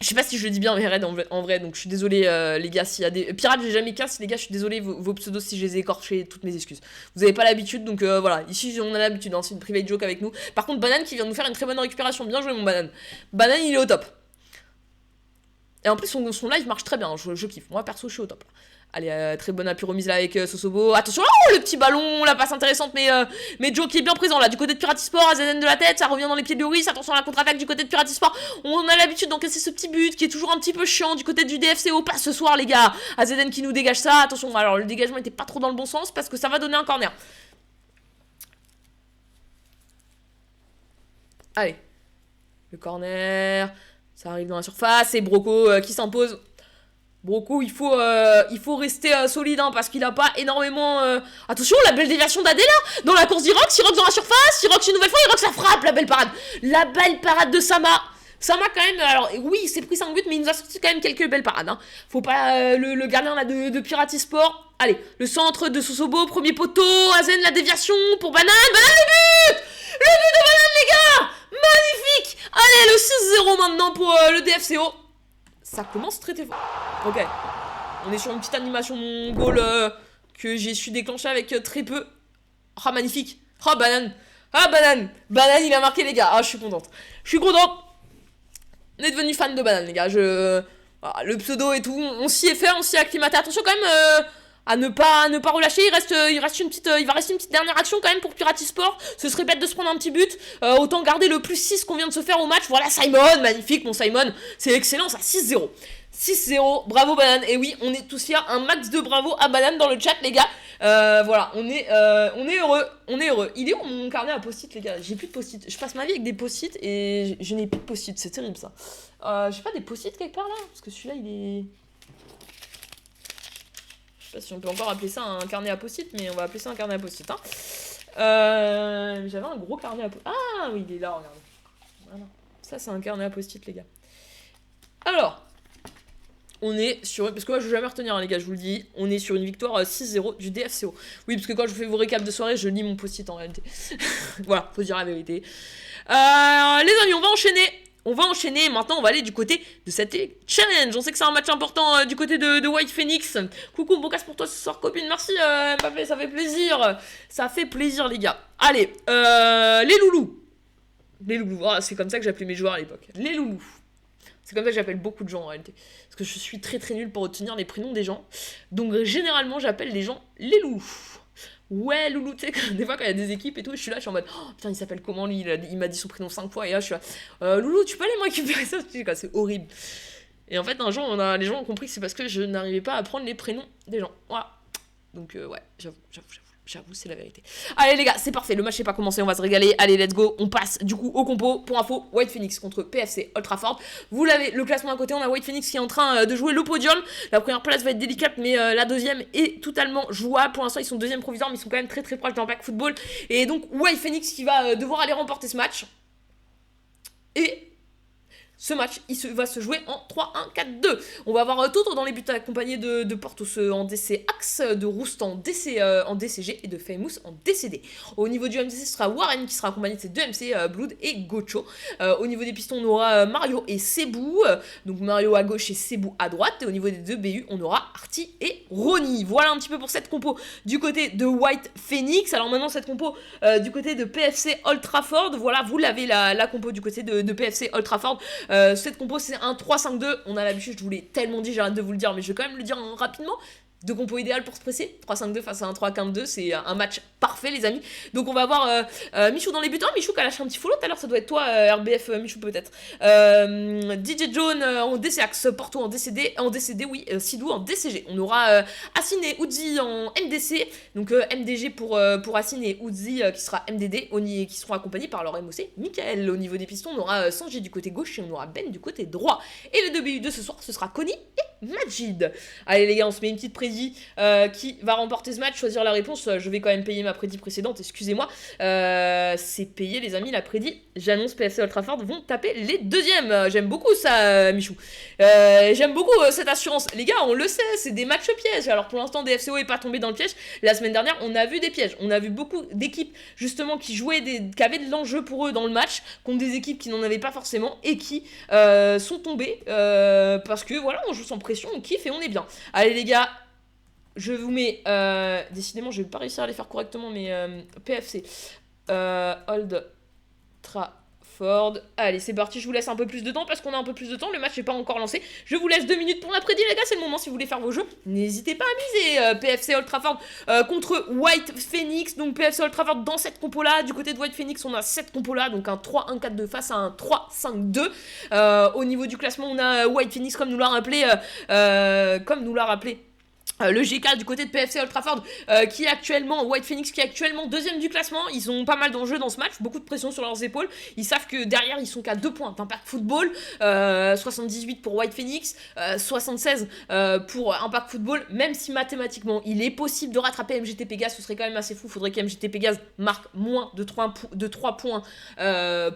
Je sais pas si je le dis bien Mered en vrai, donc je suis désolé les gars s'il y a des... Pirates, j'ai jamais casse, les gars, je suis désolé, vos pseudos si je les ai écorchés, toutes mes excuses. Vous avez pas l'habitude, donc voilà, ici on a l'habitude, c'est une private joke avec nous. Par contre, Banane qui vient de nous faire une très bonne récupération, bien joué mon Banane. Banane, il est au top. Et en plus, son live marche très bien, je kiffe. Moi, perso, je suis au top. Allez, très bonne appui remise là avec Sosobo. Attention, le petit ballon, la passe intéressante, mais Joe qui est bien présent là, du côté de Piratisport, AZN de la tête, ça revient dans les pieds de Loris. Attention à la contre-attaque du côté de Piratisport. On a l'habitude d'encaisser ce petit but qui est toujours un petit peu chiant du côté du DFCO. Pas ce soir, les gars. AZN qui nous dégage ça. Attention, alors le dégagement était pas trop dans le bon sens parce que ça va donner un corner. Allez, le corner, ça arrive dans la surface et Broco qui s'impose. Broco, il faut rester solide hein, parce qu'il a pas énormément... Attention, la belle déviation d'AD là dans la course d'Irox, Irox dans la surface, Irox une nouvelle fois, Irox la frappe, la belle parade de Sama. Sama quand même, alors oui, il s'est pris 5 buts, mais il nous a sorti quand même quelques belles parades. Hein. Faut pas le gardien là de Piratisport. Allez, le centre de Sosobo, premier poteau, Azen la déviation pour Banane le but de Banane les gars, magnifique. Allez, le 6-0 maintenant pour le DFCO. Ça commence très fort. Ok. On est sur une petite animation goal que j'ai su déclencher avec très peu. Magnifique. Banane. Banane, il a marqué, les gars. Je suis contente. On est devenu fan de Banane, les gars. Voilà, le pseudo et tout. On s'y est fait, on s'y est acclimaté. Attention quand même à ne pas relâcher. Il va rester une petite dernière action quand même pour Piratisport. Ce serait bête de se prendre un petit but. Autant garder le plus 6 qu'on vient de se faire au match. Voilà Simon, magnifique mon Simon. C'est excellent ça, 6-0. 6-0, bravo Banane. Et oui, on est tous fiers. Un max de bravo à Banane dans le chat, les gars. Voilà, on est heureux. Il est où mon carnet à post-it, les gars? J'ai plus de post-it. Je passe ma vie avec des post-it et je n'ai plus de post-it. C'est terrible ça. J'ai pas des post-it quelque part là? Parce que celui-là, il est... Je sais pas si on peut encore appeler ça un carnet à post-it, mais on va appeler ça un carnet à post-it. Hein. J'avais un gros carnet à post-it. Ah oui, il est là, regardez. Voilà. Ça, c'est un carnet à post-it, les gars. Alors, on est sur... Parce que moi, je vais jamais retenir, hein, les gars, je vous le dis. On est sur une victoire 6-0 du DFCO. Oui, parce que quand je vous fais vos récaps de soirée, je lis mon post-it en réalité. Voilà, faut dire la vérité. Les amis, on va enchaîner, maintenant on va aller du côté de cette challenge. On sait que c'est un match important du côté de White Phoenix. Coucou, bon casse pour toi ce soir, copine, merci Mbappé, ça fait plaisir. Ça fait plaisir, les gars. Allez, les loulous. C'est comme ça que j'appelais mes joueurs à l'époque. Les loulous. C'est comme ça que j'appelle beaucoup de gens en réalité. Parce que je suis très très nulle pour retenir les prénoms des gens. Donc généralement j'appelle les gens les loulous. Ouais, loulou, tu sais, des fois quand il y a des équipes et tout, je suis en mode, oh putain, il s'appelle comment lui, il m'a dit son prénom 5 fois, et là je suis là, loulou, tu peux aller me récupérer ça? C'est horrible. Et en fait, un jour, les gens ont compris que c'est parce que je n'arrivais pas à apprendre les prénoms des gens. Voilà. Donc, ouais, j'avoue, c'est la vérité. Allez, les gars, c'est parfait, le match n'est pas commencé, on va se régaler. Allez, let's go, on passe du coup au compo. Pour info, White Phoenix contre PFC Old Trafford. Vous l'avez, le classement à côté, on a White Phoenix qui est en train de jouer le podium. La première place va être délicate, mais la deuxième est totalement jouable. Pour l'instant, ils sont deuxième provisoire, mais ils sont quand même très très proches d'Impact Football. Et donc, White Phoenix qui va devoir aller remporter ce match. Et ce match, va se jouer en 3-1-4-2. On va avoir Toto dans les buts accompagné de Portos en DC Axe, de Roust en DCG et de Famous en DCD. Au niveau du MDC, ce sera Warren qui sera accompagné de ses deux MC, Blood et Gocho. Au niveau des pistons, on aura Mario et Cebu. Donc Mario à gauche et Cebu à droite. Et au niveau des deux BU, on aura Artie et Ronnie. Voilà un petit peu pour cette compo du côté de White Phoenix. Alors maintenant, cette compo du côté de PFC Old Trafford. Voilà, vous l'avez la compo du côté de PFC Old Trafford. Cette compo, c'est un 3-5-2. On a l'habitude, je vous l'ai tellement dit, j'arrête de vous le dire, mais je vais quand même le dire rapidement. Deux compos idéales pour se presser. 3-5-2 face à un 3-15-2, c'est un match parfait, les amis. Donc on va avoir Michou dans les buts. Michou qui a lâché un petit follow tout à l'heure, ça doit être toi, RBF Michou peut-être. DJ John en DCAX, Porto en DCD, oui, Sidou en DCG. On aura Assine et Uzi en MDC, donc MDG pour Assine et Uzi qui sera MDD, qui seront accompagnés par leur MOC, Michael. Au niveau des pistons, on aura Sanji du côté gauche et on aura Ben du côté droit. Et les deux BU de ce soir, ce sera Connie et Majid. Allez les gars, on se met une petite prédit qui va remporter ce match, choisir la réponse. Je vais quand même payer ma prédit précédente, excusez-moi. C'est payé les amis, la prédit. J'annonce PFC Old Trafford vont taper les deuxièmes. J'aime beaucoup ça, Michou. J'aime beaucoup cette assurance. Les gars, on le sait, c'est des matchs pièges. Alors pour l'instant, DFCO est pas tombé dans le piège. La semaine dernière, on a vu des pièges. On a vu beaucoup d'équipes justement qui jouaient, qui avaient de l'enjeu pour eux dans le match, contre des équipes qui n'en avaient pas forcément et qui sont tombées parce que voilà, on joue sans pression, on kiffe et on est bien. Allez les gars, je vous mets, décidément je vais pas réussir à les faire correctement, mais PFC Old Trafford. Allez c'est parti, je vous laisse un peu plus de temps parce qu'on a un peu plus de temps, le match n'est pas encore lancé. Je vous laisse 2 minutes pour la prédit les gars, c'est le moment si vous voulez faire vos jeux. N'hésitez pas à miser. PFC Old Trafford contre White Phoenix, donc PFC Old Trafford dans cette compo là. Du côté de White Phoenix on a cette compo là, donc un 3-1-4-2 face à un 3-5-2. Au niveau du classement on a White Phoenix comme nous l'a rappelé le GK du côté de PFC Old Trafford qui est actuellement, White Phoenix qui est actuellement deuxième du classement. Ils ont pas mal d'enjeux dans ce match, beaucoup de pression sur leurs épaules. Ils savent que derrière ils sont qu'à 2 points d'Impact Football, 78 pour White Phoenix, 76 pour Impact Football. Même si mathématiquement il est possible de rattraper MGT Pégase, ce serait quand même assez fou. Faudrait que MGT Pégase marque moins de 3 points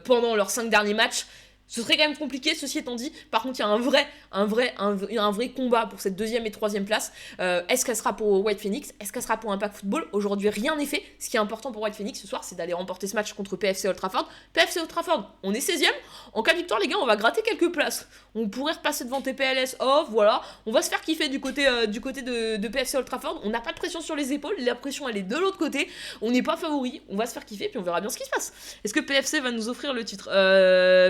pendant leurs 5 derniers matchs. Ce serait quand même compliqué, ceci étant dit. Par contre, il y a un vrai combat pour cette deuxième et troisième place. Est-ce qu'elle sera pour White Phoenix? Est-ce qu'elle sera pour Impact Football? Aujourd'hui, rien n'est fait. Ce qui est important pour White Phoenix ce soir, c'est d'aller remporter ce match contre PFC Old Trafford. PFC Old Trafford, on est 16ème. En cas de victoire, les gars, on va gratter quelques places. On pourrait repasser devant TPLS off, voilà. On va se faire kiffer du côté de PFC Old Trafford. On n'a pas de pression sur les épaules. La pression, elle est de l'autre côté. On n'est pas favori. On va se faire kiffer, puis on verra bien ce qui se passe. Est-ce que PFC va nous offrir le titre?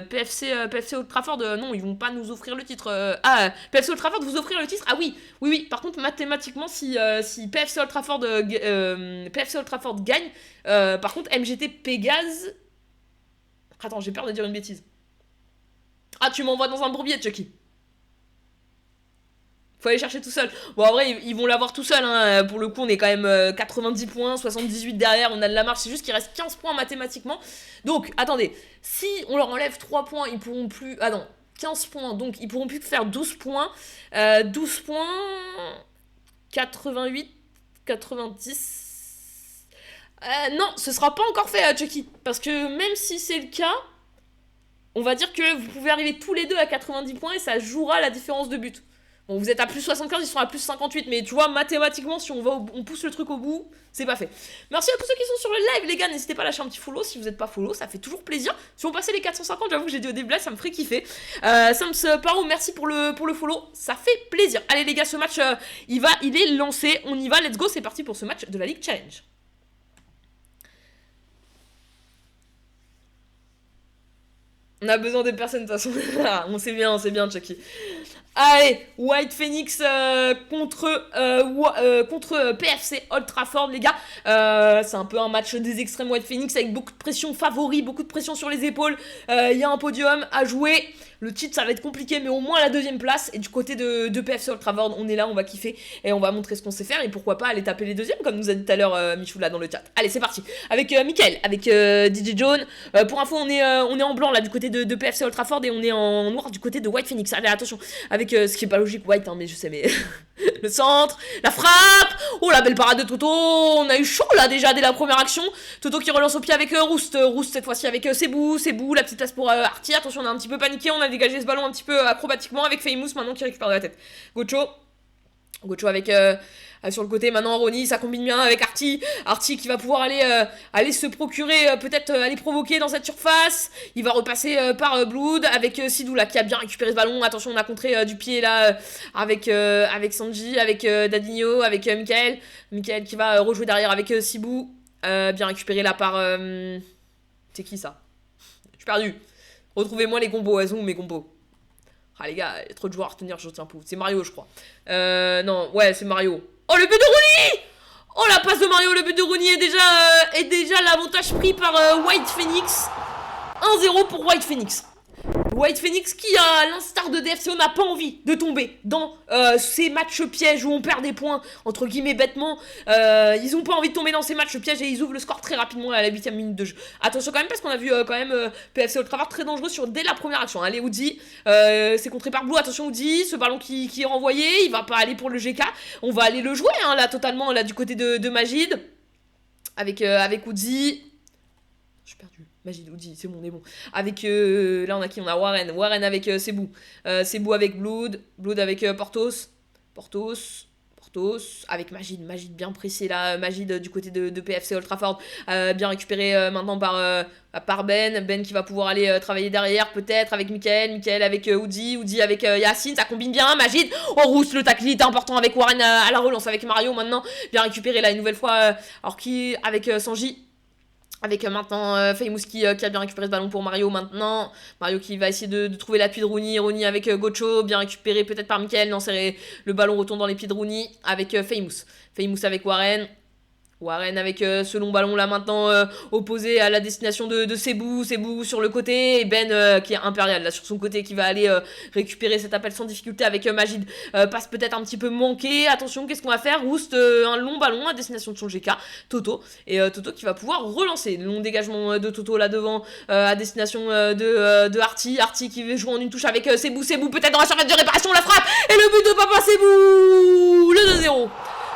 PFC Old Trafford, non, ils vont pas nous offrir le titre. PFC Old Trafford vous offrir le titre? Ah oui. Par contre, mathématiquement, si PFC Old Trafford gagne, par contre, MGT Pégase. Attends, j'ai peur de dire une bêtise. Ah, tu m'envoies dans un bourbier, Chucky. Faut aller chercher tout seul. Bon, en vrai, ils vont l'avoir tout seul. Hein. Pour le coup, on est quand même 90 points, 78 derrière. On a de la marge. C'est juste qu'il reste 15 points mathématiquement. Donc, attendez. Si on leur enlève 3 points, ils pourront plus. Ah non, 15 points. Donc, ils pourront plus faire 12 points. 12 points. 88, 90. Non, ce sera pas encore fait, Chucky. Parce que même si c'est le cas, on va dire que vous pouvez arriver tous les deux à 90 points et ça jouera la différence de but. Bon, vous êtes à plus 75, ils sont à plus 58, mais tu vois, mathématiquement, si on pousse le truc au bout, c'est pas fait. Merci à tous ceux qui sont sur le live, les gars, n'hésitez pas à lâcher un petit follow si vous n'êtes pas follow, ça fait toujours plaisir. Si on passait les 450, j'avoue que j'ai dit au début là, ça me ferait kiffer. Sams Paro, merci pour le follow, ça fait plaisir. Allez les gars, ce match, il est lancé, on y va, let's go, c'est parti pour ce match de la League Challenge. On a besoin de personnes de toute façon. on sait bien, Chucky. Allez, White Phoenix contre PFC Old Trafford, les gars. C'est un peu un match des extrêmes White Phoenix avec beaucoup de pression favori, beaucoup de pression sur les épaules. Il y a un podium à jouer. Le titre, ça va être compliqué, mais au moins la deuxième place. Et du côté de PFC Old Trafford, on est là, on va kiffer. Et on va montrer ce qu'on sait faire. Et pourquoi pas aller taper les deuxièmes, comme nous a dit tout à l'heure Michou là dans le chat. Allez, c'est parti. Avec Michael, avec DJ John. Pour info, on est en blanc là du côté de PFC Old Trafford. Et on est en noir du côté de White Phoenix. Allez, attention. Avec avec ce qui est pas logique, White, hein, mais je sais, mais le centre, la frappe, oh la belle parade de Toto, on a eu chaud là déjà dès la première action, Toto qui relance au pied avec Roost cette fois-ci avec Sebou, la petite passe pour Artie, attention on a un petit peu paniqué, on a dégagé ce ballon un petit peu acrobatiquement avec Famous maintenant qui récupère de la tête, Gocho avec sur le côté maintenant Ronnie, ça combine bien avec Artie qui va pouvoir aller se procurer peut-être aller provoquer dans cette surface, il va repasser par Blood avec Sidou là qui a bien récupéré ce ballon, attention on a contré du pied là avec Sanji, avec Dadinho, avec Michael qui va rejouer derrière avec Sibou, bien récupéré là par c'est qui ça, je suis perdu, retrouvez-moi les combos, elles sont où mes combos? Ah les gars, il y a trop de joueurs à retenir, je tiens pas. C'est Mario, je crois. Non, ouais, c'est Mario. Oh, le but de Rooney! Oh, la passe de Mario, le but de Rooney est déjà l'avantage pris par White Phoenix. 1-0 pour White Phoenix. White Phoenix qui, à l'instar de DFCO, n'a pas envie de tomber dans ces matchs pièges où on perd des points, entre guillemets bêtement. Ils ont pas envie de tomber dans ces matchs pièges et ils ouvrent le score très rapidement à la 8ème minute de jeu. Attention quand même parce qu'on a vu quand même PFC Ultravert très dangereux dès la première action. Allez Uzi, c'est contré par Blue, attention Uzi, ce ballon qui est renvoyé, il va pas aller pour le GK. On va aller le jouer hein, là totalement là du côté de Majid. Avec Uzi. Je suis perdu. Majid, Oudi, c'est bon, on est bon. Avec, là on a qui? On a Warren avec Sebou. Sebou avec Blood avec Portos, avec Majid bien pressé là, Majid du côté de PFC Ultraford, bien récupéré maintenant par Ben qui va pouvoir aller travailler derrière peut-être avec Michael avec Oudi avec Yacine, ça combine bien, Majid, oh Rousse, le tackle est important avec Warren à la relance avec Mario maintenant, bien récupéré là une nouvelle fois, alors qui avec Sanji. Avec maintenant Famous qui a bien récupéré ce ballon pour Mario maintenant. Mario qui va essayer de trouver l'appui de Rooney. Rooney avec Gocho, bien récupéré peut-être par Michael. Non, le ballon retourne dans les pieds de Rooney avec Famous. Famous avec Warren avec ce long ballon là maintenant opposé à la destination de Sebou sur le côté et Ben qui est impérial là sur son côté qui va aller récupérer cet appel sans difficulté avec Majid, passe peut-être un petit peu manqué, attention qu'est-ce qu'on va faire, Roost un long ballon à destination de son GK, Toto qui va pouvoir relancer le long dégagement de Toto là devant à destination de Artie qui veut jouer en une touche avec Sebou peut-être dans la surface de réparation, la frappe et le but de Papa Sebou, le 2-0.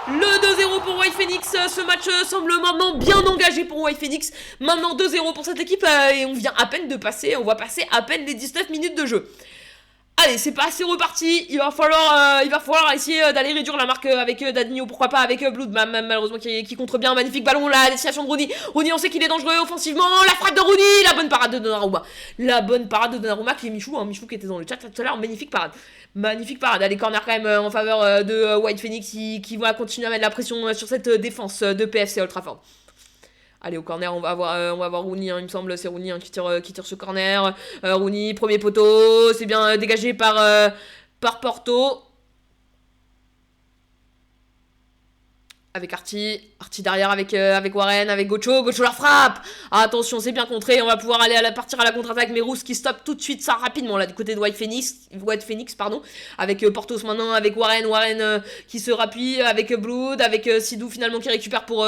Le 2-0 pour White Phoenix, ce match semble maintenant bien engagé pour White Phoenix. Maintenant 2-0 pour cette équipe et on vient à peine de passer, on va passer à peine les 19 minutes de jeu. Allez, c'est pas assez reparti, il va falloir essayer d'aller réduire la marque avec Dadinho, pourquoi pas avec Blood, malheureusement qui contre bien, magnifique ballon là, à destination de Rooney, on sait qu'il est dangereux offensivement, la frappe de Rooney, la bonne parade de Donnarumma, qui est Michou qui était dans le chat tout à l'heure, magnifique parade, allez corner quand même en faveur de White Phoenix qui va continuer à mettre la pression sur cette défense de PFC Ultrafort. Allez, au corner, on va avoir Rooney, hein, il me semble, c'est Rooney hein, qui tire ce corner. Rooney, premier poteau, c'est bien dégagé par Porto. Avec Artie derrière avec Warren, avec Gocho la frappe. Ah, attention, c'est bien contré, on va pouvoir aller partir à la contre-attaque, mais Rousse qui stoppe tout de suite ça rapidement là du côté de White Phoenix, avec Portos maintenant, avec Warren qui se rappuie, avec Blood, avec Sidou finalement qui récupère pour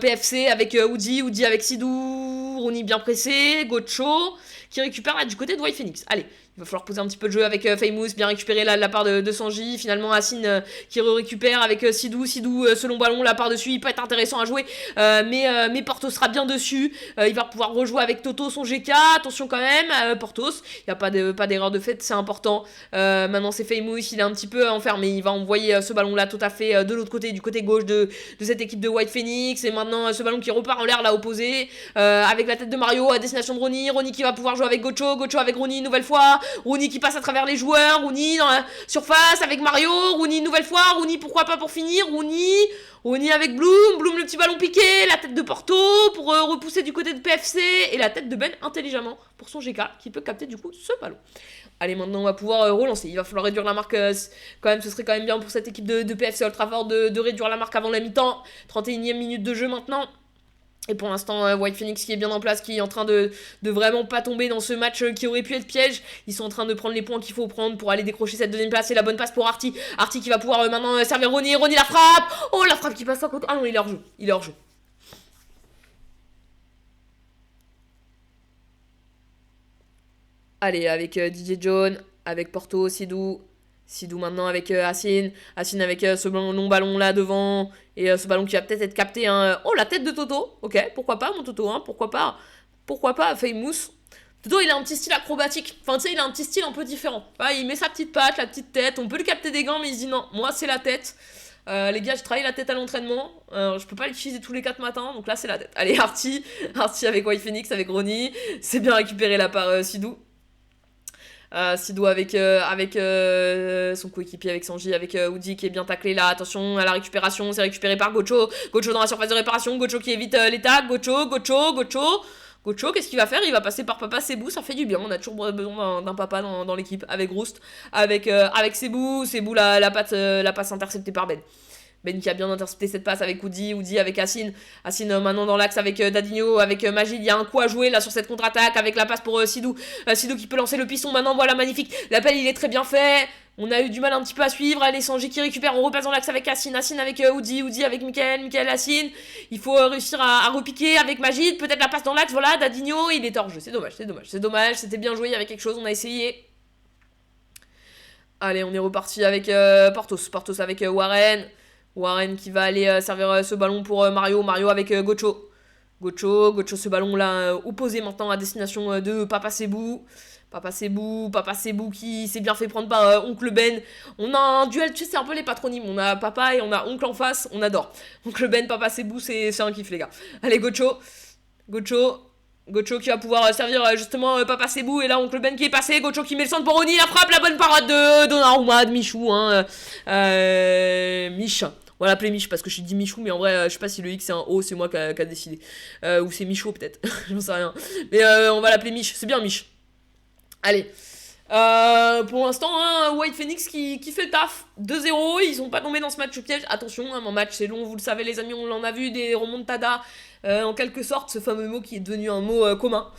PFC, avec Oudi avec Sidou, Rooney bien pressé, Gocho qui récupère là du côté de White Phoenix. Allez, il va falloir poser un petit peu de jeu avec Famous, bien récupérer là de la part de Sanji, finalement Assine qui récupère avec Sidou ce long ballon là par-dessus, il peut être intéressant à jouer, mais Portos sera bien dessus, il va pouvoir rejouer avec Toto son GK, attention quand même, Portos, il n'y a pas d'erreur de fait, c'est important, maintenant c'est Famous, il est un petit peu enfermé, il va envoyer ce ballon là tout à fait de l'autre côté, du côté gauche de cette équipe de White Phoenix, et maintenant ce ballon qui repart en l'air là opposé, avec la tête de Mario à destination de Rooney qui va pouvoir jouer avec Gocho avec Rooney une nouvelle fois, Rooney qui passe à travers les joueurs, Rooney dans la surface avec Mario, Rooney une nouvelle fois, Rooney pourquoi pas pour finir, Rooney avec Bloom le petit ballon piqué, la tête de Porto pour repousser du côté de PFC et la tête de Ben intelligemment pour son GK qui peut capter du coup ce ballon. Allez, maintenant on va pouvoir relancer, il va falloir réduire la marque quand même, ce serait quand même bien pour cette équipe de PFC Ultrafort de réduire la marque avant la mi-temps, 31e minute de jeu maintenant. Et pour l'instant, White Phoenix qui est bien en place, qui est en train de vraiment pas tomber dans ce match qui aurait pu être piège. Ils sont en train de prendre les points qu'il faut prendre pour aller décrocher cette deuxième place. C'est la bonne passe pour Artie qui va pouvoir maintenant servir Rooney la frappe. Oh, la frappe qui passe à côté. Ah non, il est hors jeu. Allez, avec DJ John, avec Porto, Sidou, Sidou maintenant avec Hassine. Hassine avec ce long ballon là devant. Et ce ballon qui va peut-être être capté. Hein. Oh, la tête de Toto. Ok, pourquoi pas, mon Toto. Hein. Pourquoi pas. Pourquoi pas, Famous. Toto, il a un petit style acrobatique. Enfin, tu sais, il a un petit style un peu différent. Il met sa petite patte, la petite tête. On peut le capter des gants, mais il se dit non, moi, c'est la tête. Les gars, je travaille la tête à l'entraînement. Je peux pas l'utiliser tous les 4 matins. Donc là, c'est la tête. Allez, Artie. Artie avec White Phoenix, avec Ronnie. C'est bien récupéré là par Sidou. Sidou avec son coéquipier, avec Sanji, avec Woody qui est bien taclé là. Attention à la récupération, c'est récupéré par Gocho. Gocho dans la surface de réparation, Gocho qui évite les tags. Gocho. Gocho, qu'est-ce qu'il va faire? Il va passer par Papa Sebou, ça fait du bien. On a toujours besoin d'un papa dans l'équipe. Avec Roost, avec Sebou. Sebou, la passe interceptée par Ben. Ben qui a bien intercepté cette passe avec Woody avec Hassine. Hassine maintenant dans l'axe avec Dadinho, avec Majid. Il y a un coup à jouer là sur cette contre-attaque avec la passe pour Sidou. Sidou qui peut lancer le piston maintenant, voilà, magnifique. L'appel il est très bien fait. On a eu du mal un petit peu à suivre. Allez, Sanji qui récupère. On repasse dans l'axe avec Hassine. Hassine avec Woody avec Mickaël, Hassine. Il faut réussir à repiquer avec Majid. Peut-être la passe dans l'axe. Voilà, Dadinho, il est hors jeu. C'est dommage. C'était bien joué. Il y avait quelque chose. On a essayé. Allez, on est reparti avec Portos. Portos avec Warren. Warren qui va aller servir ce ballon pour Mario. Mario avec Gocho. Gocho, ce ballon là opposé maintenant à destination de Papa Sebou. Papa Sebou qui s'est bien fait prendre par Oncle Ben. On a un duel, tu sais, c'est un peu les patronymes. On a Papa et on a Oncle en face, on adore. Oncle Ben, Papa Sebou, c'est un kiff les gars. Allez, Gocho qui va pouvoir servir justement Papa Sebou. Et là, Oncle Ben qui est passé. Gocho qui met le centre pour Oni. La frappe, la bonne parade de Donnarumma, de Michou. Hein, Mich. On va l'appeler Mich parce que je dis Michou, mais en vrai, je sais pas si le X c'est un O, c'est moi qui a décidé. Ou c'est Michaud peut-être, j'en sais rien. Mais on va l'appeler Mich, c'est bien Mich. Allez. Pour l'instant, hein, White Phoenix qui fait le taf. 2-0, ils sont pas tombés dans ce match piège. Attention, hein, mon match c'est long, vous le savez les amis, on en a vu des remontadas. En quelque sorte, ce fameux mot qui est devenu un mot commun.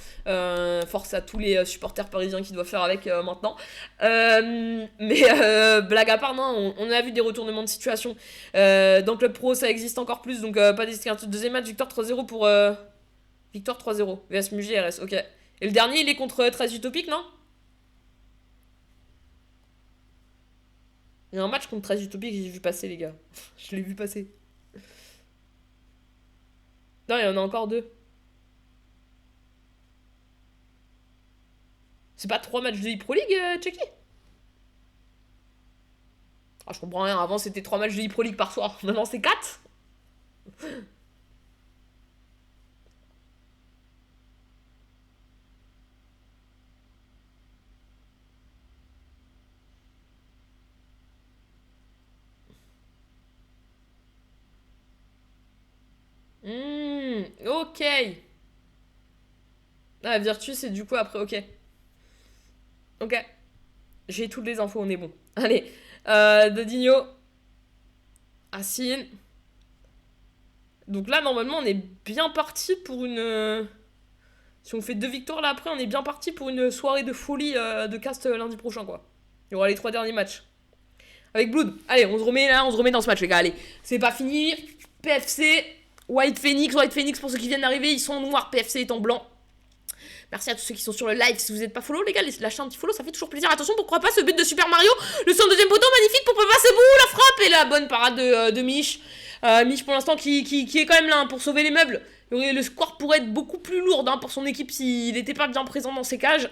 Force à tous les supporters parisiens qui doivent faire avec maintenant. Mais blague à part, non, on a vu des retournements de situation. Dans le club pro, ça existe encore plus, donc pas d'hésiter. Deuxième match, victoire 3-0 pour... Victoire 3-0, VS Mugi RS, ok. Et le dernier, il est contre 13 Utopique, non? Il y a un match contre 13 Utopique que j'ai vu passer, les gars. Je l'ai vu passer. Non, il y en a encore 2. C'est pas 3 matchs de e-Pro League, Checky? Ah, je comprends rien. Avant, c'était 3 matchs de e-Pro League par soir. Maintenant, c'est 4. Ok. Ah, Virtus, c'est du coup après, ok. Ok. J'ai toutes les infos, on est bon. Allez. Dodinho. Hassine. Donc là, normalement, on est bien parti pour une... Si on fait 2 victoires là après, on est bien parti pour une soirée de folie de cast lundi prochain, quoi. Il y aura les 3 derniers matchs. Avec Blood. Allez, on se remet dans ce match, les gars. Allez, c'est pas fini. PFC, White Phoenix, pour ceux qui viennent d'arriver, ils sont en noir, PFC est en blanc. Merci à tous ceux qui sont sur le live. Si vous n'êtes pas follow, les gars, lâchez un petit follow, ça fait toujours plaisir. Attention, pourquoi pas ce but de Super Mario. Le son deuxième poteau, magnifique pour Papa Sebou. La frappe et la bonne parade de Mich. Mich, pour l'instant, qui est quand même là hein, pour sauver les meubles. Le score pourrait être beaucoup plus lourd hein, pour son équipe s'il n'était pas bien présent dans ses cages.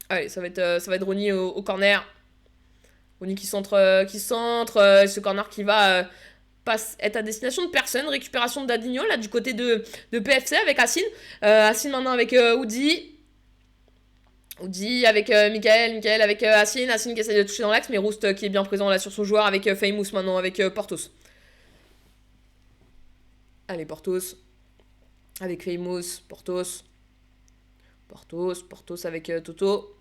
Allez, ça va être Ronnie au corner. Ronnie qui centre. Ce corner qui va... être à destination de personne. Récupération de Dadinho là du côté de PFC avec Hassine. Hassine maintenant avec Woody avec Mickaël avec Hassine qui essaie de toucher dans l'axe, mais Roost qui est bien présent là sur son joueur avec Famous maintenant avec Portos. Allez, Portos avec Famous, Portos avec Toto.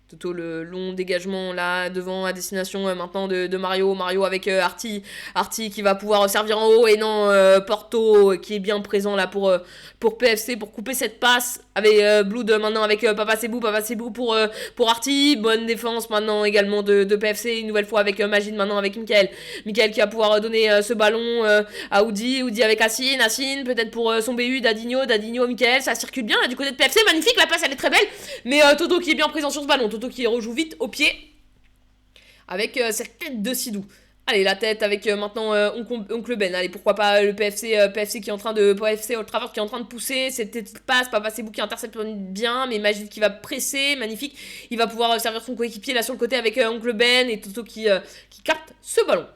Toto, le long dégagement là devant à destination maintenant de Mario. Mario avec Artie. Artie qui va pouvoir servir en haut. Et non, Porto qui est bien présent là pour PFC pour couper cette passe. Avec Blood maintenant avec Papa Sebou. Papa Sebou pour Artie. Bonne défense maintenant également de PFC. Une nouvelle fois avec Magid maintenant avec Mickaël. Mickaël qui va pouvoir donner ce ballon à Oudi. Oudi avec Assine. Assine peut-être pour son BU. Dadinho. Mickaël. Ça circule bien là du côté de PFC. Magnifique. La passe elle est très belle. Mais Toto qui est bien présent sur ce ballon. Toto qui rejoue vite au pied avec cette tête de Sidou. Allez, la tête avec maintenant Oncle Ben. Allez, pourquoi pas le PFC qui est en train de PFC Old Trafford qui est en train de pousser. Cette petite passe, Papa Sebou qui intercepte bien, mais Magid qui va presser, magnifique. Il va pouvoir servir son coéquipier là sur le côté avec Oncle Ben et Toto qui capte ce ballon.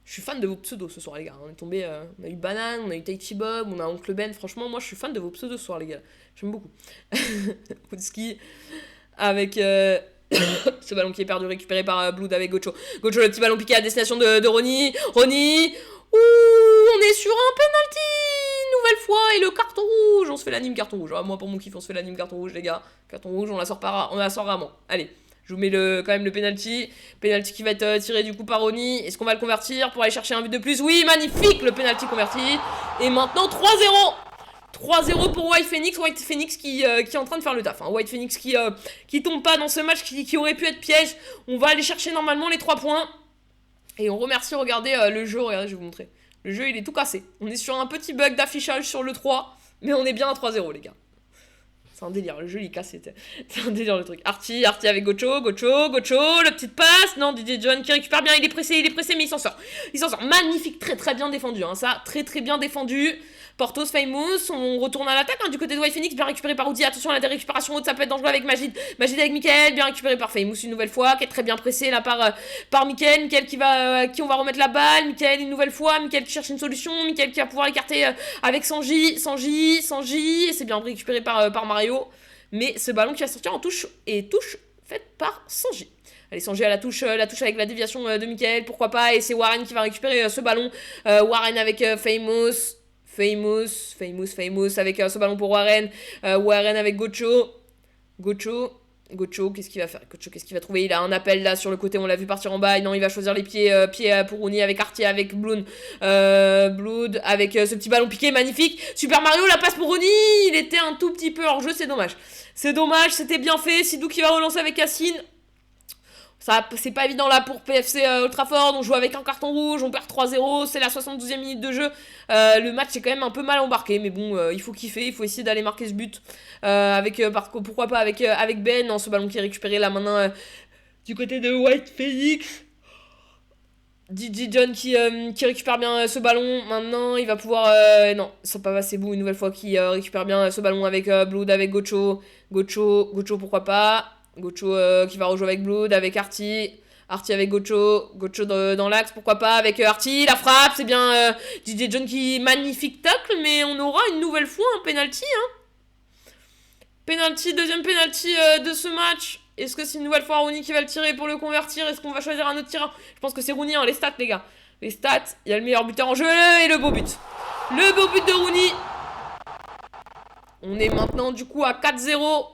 Je suis fan de vos pseudos ce soir, les gars. On est tombé, on a eu Banane, on a eu Taichi Bob, on a Oncle Ben. Franchement, moi, je suis fan de vos pseudos ce soir, les gars. J'aime beaucoup. Woodski avec ce ballon qui est perdu, récupéré par Blood avec Gocho. Gocho, le petit ballon piqué à destination de Ronnie. Ronnie. Ouh, on est sur un penalty nouvelle fois et le carton rouge. On se fait l'anime carton rouge. Ah, moi, pour mon kiff, on se fait l'anime carton rouge, les gars. Carton rouge, on la sort rarement. Allez. Je vous mets quand même le penalty. Penalty qui va être tiré du coup par Ronnie. Est-ce qu'on va le convertir pour aller chercher un but de plus? Oui, magnifique, le penalty converti. Et maintenant 3-0. 3-0 pour White Phoenix. White Phoenix qui est en train de faire le taf. Hein. White Phoenix qui tombe pas dans ce match qui aurait pu être piège. On va aller chercher normalement les 3 points. Et on remercie, regardez le jeu. Regardez, je vais vous montrer. Le jeu, il est tout cassé. On est sur un petit bug d'affichage sur le 3. Mais on est bien à 3-0, les gars. C'est un délire, le jeu il est cassé, c'est un délire le truc. Artie avec Gocho, la petite passe, non, DJ John qui récupère bien, il est pressé, mais il s'en sort. Magnifique, très bien défendu, hein, ça, très bien défendu. Portos, Famous, on retourne à l'attaque, hein, du côté de White Phoenix, bien récupéré par Oudi, attention à la récupération haute, ça peut être dangereux avec Magid avec Mickaël, bien récupéré par Famous une nouvelle fois, qui est très bien pressé là par Mickaël qui on va remettre la balle, Mickaël une nouvelle fois, Mickaël qui cherche une solution, Mickaël qui va pouvoir écarter avec Sanji, et c'est bien récupéré par Mario, mais ce ballon qui va sortir en touche faite par Sanji. Allez, Sanji à la touche avec la déviation de Mickaël, pourquoi pas, et c'est Warren qui va récupérer ce ballon, Warren avec Famous avec ce ballon pour Warren. Warren avec Gocho, qu'est-ce qu'il va faire? Gocho, qu'est-ce qu'il va trouver? Il a un appel là sur le côté, on l'a vu partir en bas. Non, il va choisir les pieds pour Rooney avec Artie, avec Blood. Blood avec ce petit ballon piqué, magnifique. Super Mario, la passe pour Rooney. Il était un tout petit peu hors jeu, c'est dommage. C'était bien fait. Sidou qui va relancer avec Cassine. Ça, c'est pas évident là pour PFC Old Trafford, on joue avec un carton rouge, on perd 3-0, c'est la 72e minute de jeu. Le match est quand même un peu mal embarqué, mais bon, il faut kiffer, il faut essayer d'aller marquer ce but. Pourquoi pas avec Ben, ce ballon qui est récupéré là maintenant du côté de White Phoenix. DJ John qui récupère bien ce ballon. Maintenant, il va pouvoir... non, ça pas assez beau une nouvelle fois qui récupère bien ce ballon avec Blood, avec Gocho, pourquoi pas. Gocho qui va rejouer avec Blood, avec Artie avec Gocho dans l'axe, pourquoi pas, avec Artie, la frappe, c'est bien DJ John qui magnifique tacle, mais on aura une nouvelle fois un penalty, deuxième penalty de ce match. Est-ce que c'est une nouvelle fois Rooney qui va le tirer pour le convertir? Est-ce qu'on va choisir un autre tireur? Je pense que c'est Rooney, les stats les gars. Les stats, il y a le meilleur buteur en jeu et le beau but. Le beau but de Rooney. On est maintenant du coup à 4-0.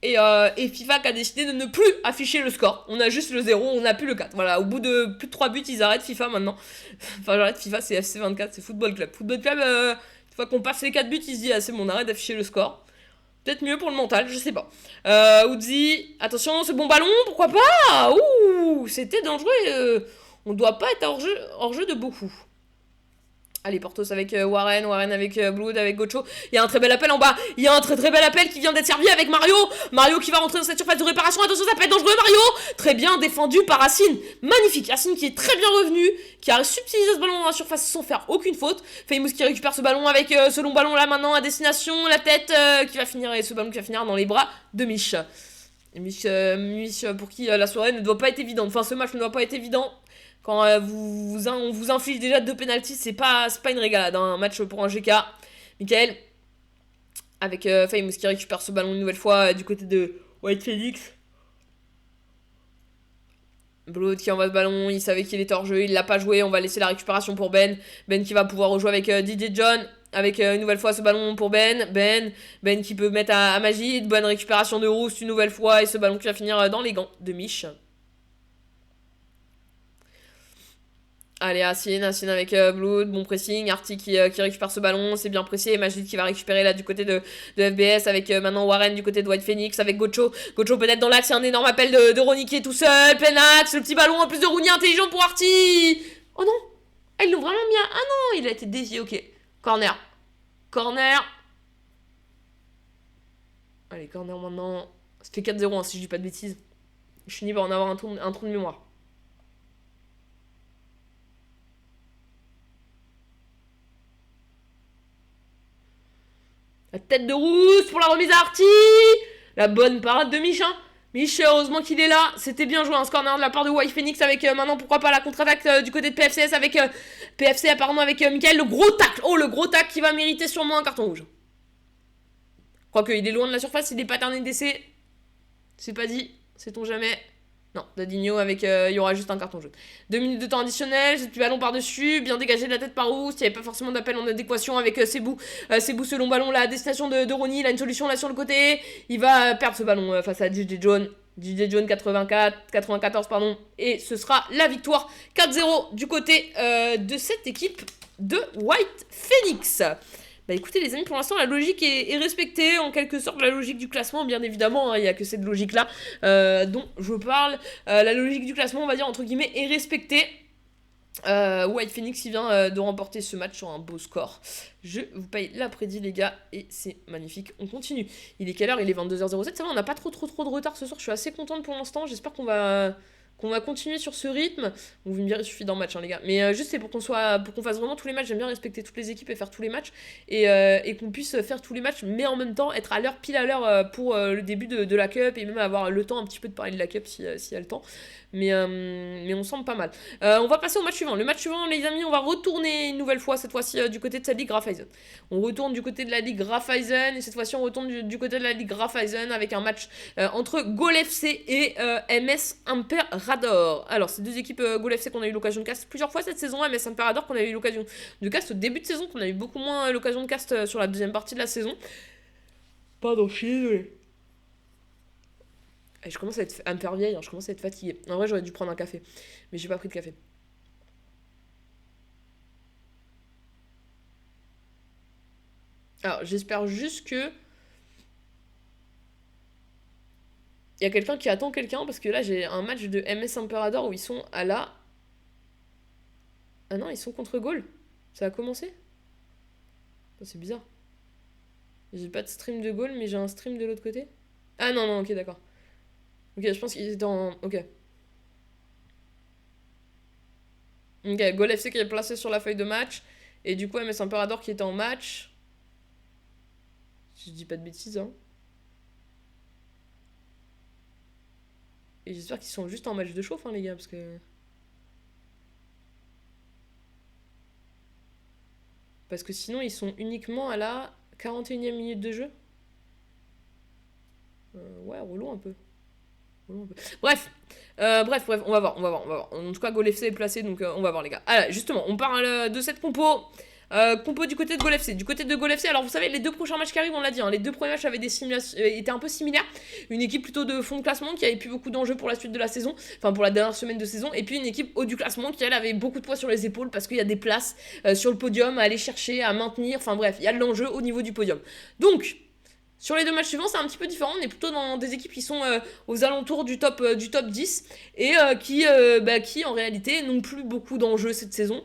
Et FIFA qui a décidé de ne plus afficher le score. On a juste le 0, on n'a plus le 4. Voilà, au bout de plus de 3 buts, ils arrêtent FIFA maintenant. Enfin, j'arrête FIFA, c'est FC24, c'est Football Club. Football Club, une fois qu'on passe les 4 buts, il se dit, ah c'est bon, on arrête d'afficher le score. Peut-être mieux pour le mental, je sais pas. Uzi, attention, ce bon ballon, pourquoi pas? Ouh, c'était dangereux. On doit pas être hors jeu de beaucoup. Allez, Portos avec Warren avec Blood, avec Gocho. Il y a un très bel appel en bas. Il y a un très bel appel qui vient d'être servi avec Mario. Mario qui va rentrer dans cette surface de réparation. Attention, ça peut être dangereux, Mario. Très bien défendu par Assine. Magnifique. Assine qui est très bien revenu, qui a subtilisé ce ballon dans la surface sans faire aucune faute. Famous qui récupère ce ballon avec ce long ballon là maintenant à destination. La tête qui va finir, et ce ballon qui va finir dans les bras de Mich. Mich pour qui la soirée ne doit pas être évidente. Enfin, ce match ne doit pas être évident. Quand on vous inflige déjà 2 pénaltys, c'est pas une régalade, un match pour un GK. Mickaël, avec Famous qui récupère ce ballon une nouvelle fois du côté de White Phoenix. Blood qui envoie ce ballon, il savait qu'il était hors jeu, il l'a pas joué, on va laisser la récupération pour Ben. Ben qui va pouvoir rejouer avec DJ John. avec une nouvelle fois ce ballon pour Ben qui peut mettre à Majid, bonne récupération de Roost une nouvelle fois, et ce ballon qui va finir dans les gants de Mich. Allez, Assine avec Blood, bon pressing, Artie qui récupère ce ballon, c'est bien pressé, Majid qui va récupérer là du côté de FBS, avec maintenant Warren du côté de White Phoenix, avec Gocho peut-être dans l'axe, c'est un énorme appel de Ronnie qui est tout seul, plein axe, le petit ballon en plus de Rooney intelligent pour Artie. Oh non, ils l'ont vraiment mis à... Ah non, il a été dévié, ok. Corner. Allez, corner maintenant. Ça fait 4-0 hein, si je dis pas de bêtises. Je finis par en avoir un trou de mémoire. La tête de Rousse pour la remise à Artie. La bonne parade de Mich. Mich, heureusement qu'il est là. C'était bien joué, un corner de la part de White Phoenix avec maintenant, pourquoi pas, la contre-attaque du côté de PFCS avec PFC apparemment avec Michael. Le gros tacle. Oh, le gros tacle qui va mériter sûrement un carton rouge. Je crois qu'il est loin de la surface, il est pas terminé d'essai. C'est pas dit, sait-on jamais. Non, Dadinho avec... il y aura juste un carton jaune. 2 minutes de temps additionnel, ce petit ballon par-dessus, bien dégagé de la tête par Rousse. Il n'y avait pas forcément d'appel en adéquation avec Sebou. Sebou, ce long ballon là, à destination de Ronnie. Il a une solution là sur le côté. Il va perdre ce ballon face à DJ Jones. DJ Jones 94, pardon. Et ce sera la victoire 4-0 du côté de cette équipe de White Phoenix. Bah écoutez les amis, pour l'instant la logique est respectée, en quelque sorte la logique du classement, bien évidemment, hein, il n'y a que cette logique-là dont je parle. La logique du classement, on va dire entre guillemets, est respectée. White Phoenix qui vient de remporter ce match sur un beau score. Je vous paye l'après-dit les gars, et c'est magnifique, on continue. Il est quelle heure? Il est 22h07, ça va, on n'a pas trop de retard ce soir, je suis assez contente pour l'instant, j'espère qu'on va continuer sur ce rythme. Vous me direz, il suffit d'un match, hein, les gars. Mais juste, c'est pour qu'on fasse vraiment tous les matchs. J'aime bien respecter toutes les équipes et faire tous les matchs. Et qu'on puisse faire tous les matchs, mais en même temps, être à l'heure, pile à l'heure pour le début de la Cup. Et même avoir le temps un petit peu de parler de la Cup s'il y a le temps. Mais on semble pas mal. On va passer au match suivant. Le match suivant, les amis, on va retourner une nouvelle fois, cette fois-ci, du côté de sa ligue Raiffeisen. On retourne du côté de la ligue Raiffeisen. Et cette fois-ci, on retourne du côté de la ligue Raiffeisen avec un match entre Gol FC et MS Imperator. Alors, c'est deux équipes Gol FC qu'on a eu l'occasion de cast plusieurs fois cette saison, MS Imperator qu'on a eu l'occasion de cast au début de saison, qu'on a eu beaucoup moins l'occasion de cast sur la deuxième partie de la saison. Pardon, je suis désolé. Je commence à me faire vieille, hein, je commence à être fatiguée. En vrai, j'aurais dû prendre un café, mais j'ai pas pris de café. Alors, j'espère juste que... Il y a quelqu'un qui attend quelqu'un, parce que là, j'ai un match de MS Imperator où ils sont à la... Ah non, ils sont contre Gaulle. Ça a commencé? C'est bizarre. J'ai pas de stream de Gaulle, mais j'ai un stream de l'autre côté. Ah non, ok, d'accord. Ok, je pense qu'ils étaient en... Ok. Ok, Gaulle FC qui est placé sur la feuille de match. Et du coup, MS Imperator qui était en match. Si je dis pas de bêtises, hein. Et j'espère qu'ils sont juste en match de chauffe, hein, les gars, parce que... Parce que sinon, ils sont uniquement à la 41e minute de jeu. Ouais, roulons un peu. Bref, on va voir. En tout cas, Gol FC est placé, donc on va voir, les gars. Alors, justement, on parle de cette compo. Compo du côté de Gol FC. Du côté de Gol FC, alors vous savez, les deux prochains matchs qui arrivent, on l'a dit, hein, les deux premiers matchs avaient étaient un peu similaires. Une équipe plutôt de fond de classement qui avait plus beaucoup d'enjeux pour la suite de la saison, enfin pour la dernière semaine de saison, et puis une équipe haut du classement qui, elle, avait beaucoup de poids sur les épaules parce qu'il y a des places sur le podium à aller chercher, à maintenir, enfin bref, il y a de l'enjeu au niveau du podium. Donc... Sur les deux matchs suivants, c'est un petit peu différent. On est plutôt dans des équipes qui sont aux alentours du top 10 et qui en réalité n'ont plus beaucoup d'enjeux cette saison.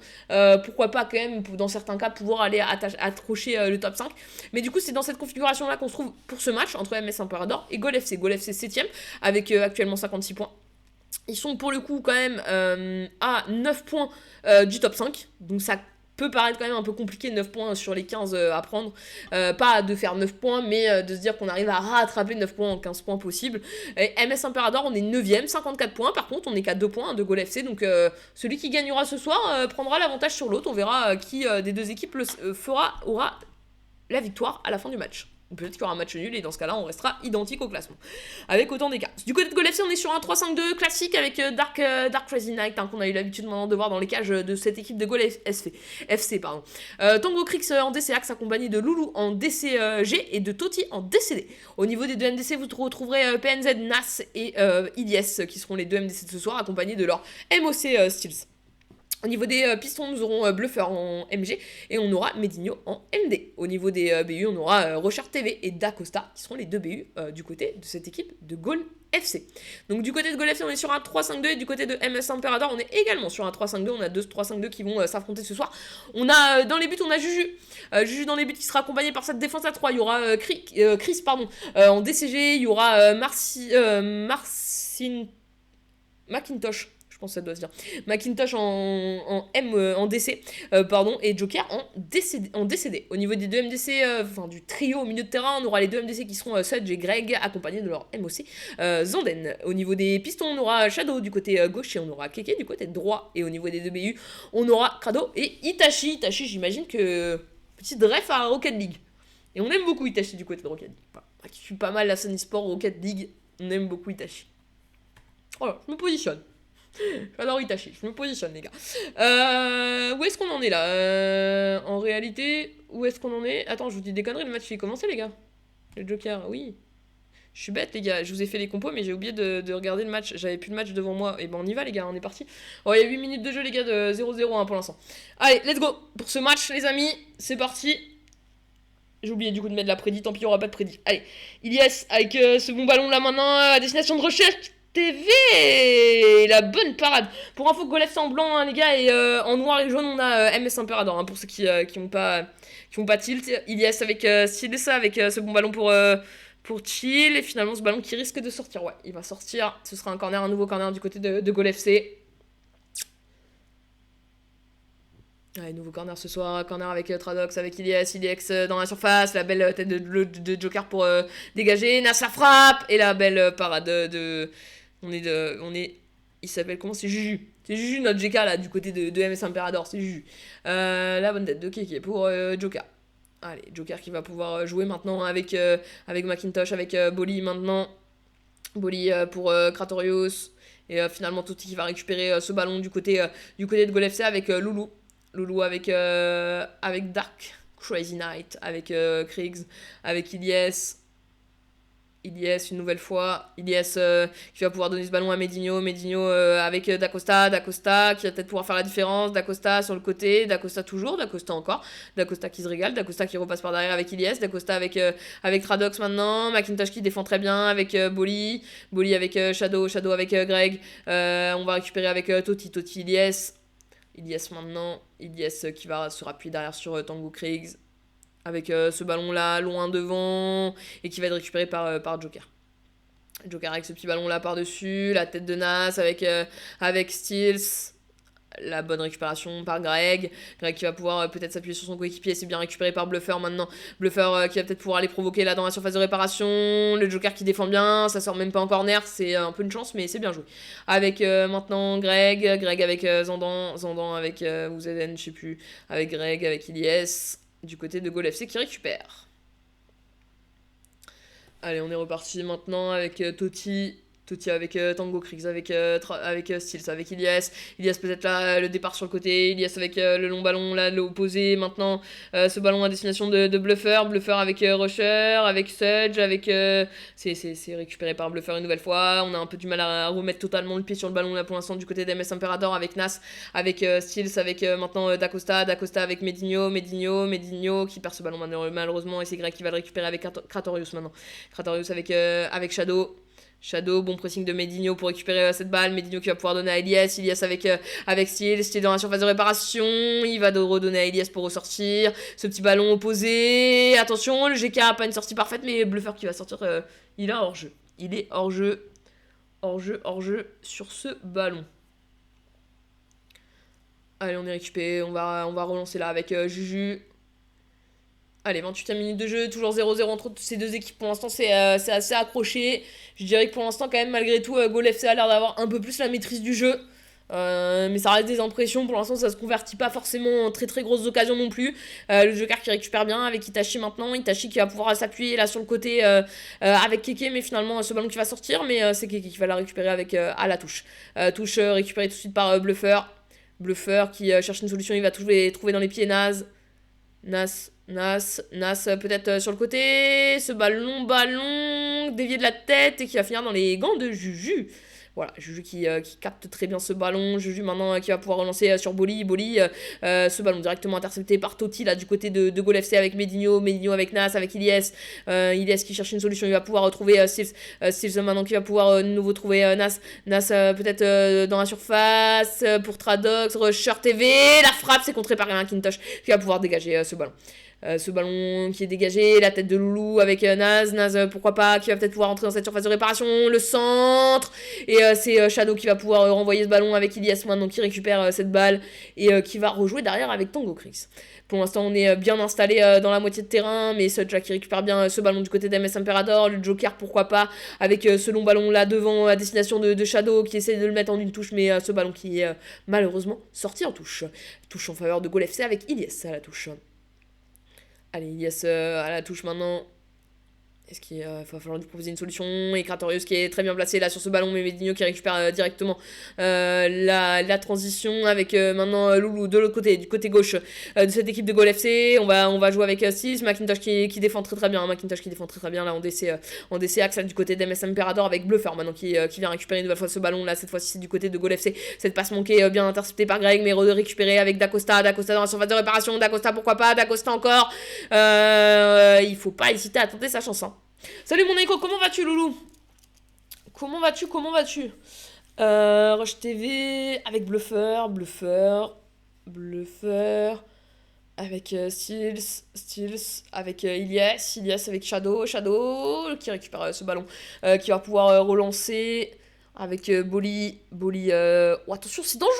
Pourquoi pas quand même, dans certains cas, pouvoir aller accrocher le top 5. Mais du coup, c'est dans cette configuration-là qu'on se trouve pour ce match entre MS Imperator et Gol FC. Gol FC 7ème avec actuellement 56 points. Ils sont pour le coup quand même à 9 points du top 5. Donc ça peut paraître quand même un peu compliqué, 9 points sur les 15 à prendre. Pas de faire 9 points, mais de se dire qu'on arrive à rattraper 9 points en 15 points possible. Et MS Imperator, on est 9ème, 54 points. Par contre, on est qu'à 2 points de Gol FC. Donc celui qui gagnera ce soir prendra l'avantage sur l'autre. On verra qui des deux équipes aura la victoire à la fin du match. Ou peut-être qu'il y aura un match nul et dans ce cas-là, on restera identique au classement. Avec autant d'écart. Du côté de Goal FC, on est sur un 3-5-2 classique avec Dark Crazy Knight, qu'on a eu l'habitude maintenant de voir dans les cages de cette équipe de Goal FC. Tango Krix en DC Axe accompagné de Loulou en DCG et de Toti en DCD. Au niveau des deux MDC, vous retrouverez PNZ, Nas et Ilyes qui seront les deux MDC de ce soir accompagnés de leur MOC Steels. Au niveau des pistons, nous aurons Bluffer en MG et on aura Medinho en MD. Au niveau des BU, on aura Rocher TV et Dacosta qui seront les deux BU du côté de cette équipe de Goal FC. Donc du côté de Goal FC, on est sur un 3-5-2 et du côté de MS Imperator, on est également sur un 3-5-2. On a deux 3-5-2 qui vont s'affronter ce soir. On a dans les buts, on a Juju. Juju dans les buts qui sera accompagné par cette défense à 3. Il y aura Chris en DCG. Il y aura Macintosh. Je pense que ça doit se dire. Macintosh en DC, et Joker en DCD. Au niveau des deux MDC, du trio au milieu de terrain, on aura les deux MDC qui seront Sudge et Greg, accompagnés de leur MOC Zanden. Au niveau des pistons, on aura Shadow du côté gauche et on aura Keke du côté droit. Et au niveau des deux BU, on aura Crado et Itachi. Itachi, j'imagine que petite ref à Rocket League. Et on aime beaucoup Itachi du côté de Rocket League. Enfin, qui suit pas mal la scène sport Rocket League, on aime beaucoup Itachi. Voilà, je me positionne. J'adore Itachi, je me positionne les gars. Où est-ce qu'on en est là en réalité, où est-ce qu'on en est? Attends, je vous dis des conneries, le match il est commencé les gars. Le Joker, oui. Je suis bête les gars, je vous ai fait les compos mais j'ai oublié de regarder le match. J'avais plus le match devant moi. Et ben on y va les gars, on est parti. Oh, il y a 8 minutes de jeu les gars, de 0-0 pour l'instant. Allez, let's go pour ce match les amis, c'est parti. J'ai oublié du coup de mettre la prédit, tant pis il n'y aura pas de prédit. Allez, Ilyes avec ce bon ballon là maintenant à destination de recherche. TV, la bonne parade. Pour info, Goal FC en blanc, hein, les gars, et en noir et jaune, on a MS Imperator, hein, pour ceux qui ont pas tilt. Ilyes avec Silesa, avec ce bon ballon pour chill, et finalement ce ballon qui risque de sortir. Ouais, il va sortir. Ce sera un nouveau corner du côté de Goal FC. Ouais, nouveau corner ce soir, corner avec Tradox, avec Ilyes dans la surface, la belle tête de Joker pour dégager, Nas la frappe, et la belle parade de... Il s'appelle comment? C'est Juju. C'est Juju notre GK là du côté de MS Imperator, c'est Juju. La bonne tête de Keke pour Joker. Allez, Joker qui va pouvoir jouer maintenant avec Macintosh, avec Bolly maintenant. Bolly pour Kratorius. Et finalement Toti qui va récupérer ce ballon du côté de Goal FC avec Loulou. Loulou avec Dark Crazy Knight, avec Kriegs, avec Ilyes une nouvelle fois. Ilyes qui va pouvoir donner ce ballon à Medinho. Medinho avec Dacosta qui va peut-être pouvoir faire la différence. Dacosta sur le côté. Dacosta toujours. Dacosta encore. Dacosta qui se régale. Dacosta qui repasse par derrière avec Ilyes. Dacosta avec Tradox maintenant. Macintosh qui défend très bien avec Bolly. Bolly avec Shadow avec Greg. On va récupérer avec Toti Ilyes. Ilyes maintenant. Ilyes qui va se rappuyer derrière sur Tango Kriegs. Avec ce ballon là loin devant et qui va être récupéré par Joker. Joker avec ce petit ballon là par dessus, la tête de Nas avec Steels, la bonne récupération par Greg qui va pouvoir peut-être s'appuyer sur son coéquipier, c'est bien récupéré par Bluffer maintenant. Bluffer qui va peut-être pouvoir aller provoquer là dans la surface de réparation, le Joker qui défend bien, ça sort même pas en corner, c'est un peu une chance mais c'est bien joué. Avec maintenant Greg avec Zandan avec Ouzeden, je sais plus, avec Greg, avec Ilyes. Du côté de Goal FC qui récupère. Allez, on est reparti maintenant avec Toti avec Tango Kriegs, avec Steels, avec Ilyes peut-être là, le départ sur le côté, Ilyes avec le long ballon là, l'opposé maintenant, ce ballon à destination de Bluffer avec Rusher, avec Sudge, avec c'est récupéré par Bluffer une nouvelle fois, on a un peu du mal à remettre totalement le pied sur le ballon là pour l'instant du côté d'MS Imperator avec Nas, avec Steels, avec maintenant Dacosta avec Medinho qui perd ce ballon malheureusement et c'est Greg qui va le récupérer avec Kratorius maintenant. Kratorius avec Shadow, bon pressing de Medinho pour récupérer cette balle. Medinho qui va pouvoir donner à Ilyes avec Steele dans la surface de réparation. Il va redonner à Ilyes pour ressortir. Ce petit ballon opposé. Attention, le GK a pas une sortie parfaite, mais Bluffer qui va sortir. Il est hors-jeu. Il est hors-jeu sur ce ballon. Allez, on est récupéré. On va relancer là avec Juju. Allez, 28e minute de jeu, toujours 0-0 entre ces deux équipes. Pour l'instant, c'est assez accroché. Je dirais que pour l'instant, quand même, malgré tout, Goal FC a l'air d'avoir un peu plus la maîtrise du jeu. Mais ça reste des impressions, pour l'instant ça se convertit pas forcément en très très grosses occasions non plus. Le Joker qui récupère bien avec Itachi maintenant, Itachi qui va pouvoir s'appuyer là sur le côté avec Keke, mais finalement ce ballon qui va sortir, mais c'est Keke qui va la récupérer avec à la touche. Touche récupérée tout de suite par Bluffer. Bluffer qui cherche une solution, il va trouver dans les pieds Nas peut-être sur le côté, ce ballon dévié de la tête et qui va finir dans les gants de Juju. Voilà, Juju qui capte très bien ce ballon. Juju maintenant qui va pouvoir relancer sur Boli. Ce ballon directement intercepté par Totti là du côté de Gol FC avec Medinho avec Nas, avec Ilyes. Ilyes qui cherche une solution, il va pouvoir retrouver Steels. Steels maintenant qui va pouvoir de nouveau trouver Nas. Peut-être dans la surface pour Tradox, Rusher TV. La frappe, c'est contré par Macintosh qui va pouvoir dégager ce ballon. Ce ballon qui est dégagé, la tête de Loulou avec Naz, pourquoi pas, qui va peut-être pouvoir entrer dans cette surface de réparation, le centre, et c'est Shadow qui va pouvoir renvoyer ce ballon avec Ilyes maintenant qui récupère cette balle, et qui va rejouer derrière avec Tango Chris. Pour l'instant on est bien installé dans la moitié de terrain, mais Sudja qui récupère bien ce ballon du côté d'MS Imperator, le Joker pourquoi pas, avec ce long ballon là devant à destination de Shadow qui essaie de le mettre en une touche, mais ce ballon qui est malheureusement sorti en touche. Touche en faveur de Gol FC avec Ilyes à la touche. Allez, Ilyes à la touche maintenant. Est-ce qu'il va falloir lui proposer une solution? Et Kratorius qui est très bien placé là sur ce ballon, mais Medinho qui récupère directement la transition avec maintenant Loulou de l'autre côté, du côté gauche de cette équipe de Gol FC. On va jouer avec Steels, Macintosh qui défend très très bien. Macintosh qui défend très très bien là en DC Axe du côté d'MS Imperator avec Bluffer maintenant qui vient récupérer une nouvelle fois ce ballon là. Cette fois-ci c'est du côté de Gol FC. Cette passe manquée bien interceptée par Greg, mais récupérée avec Dacosta dans la surface de réparation. Dacosta pourquoi pas, Dacosta encore. Il faut pas hésiter à tenter sa chance. Salut mon Nico, comment vas-tu Loulou? Comment vas-tu? Rush TV avec Bluffer avec Steels avec Ilyes avec Shadow qui récupère ce ballon qui va pouvoir relancer avec Boli. Oh, attention, c'est dangereux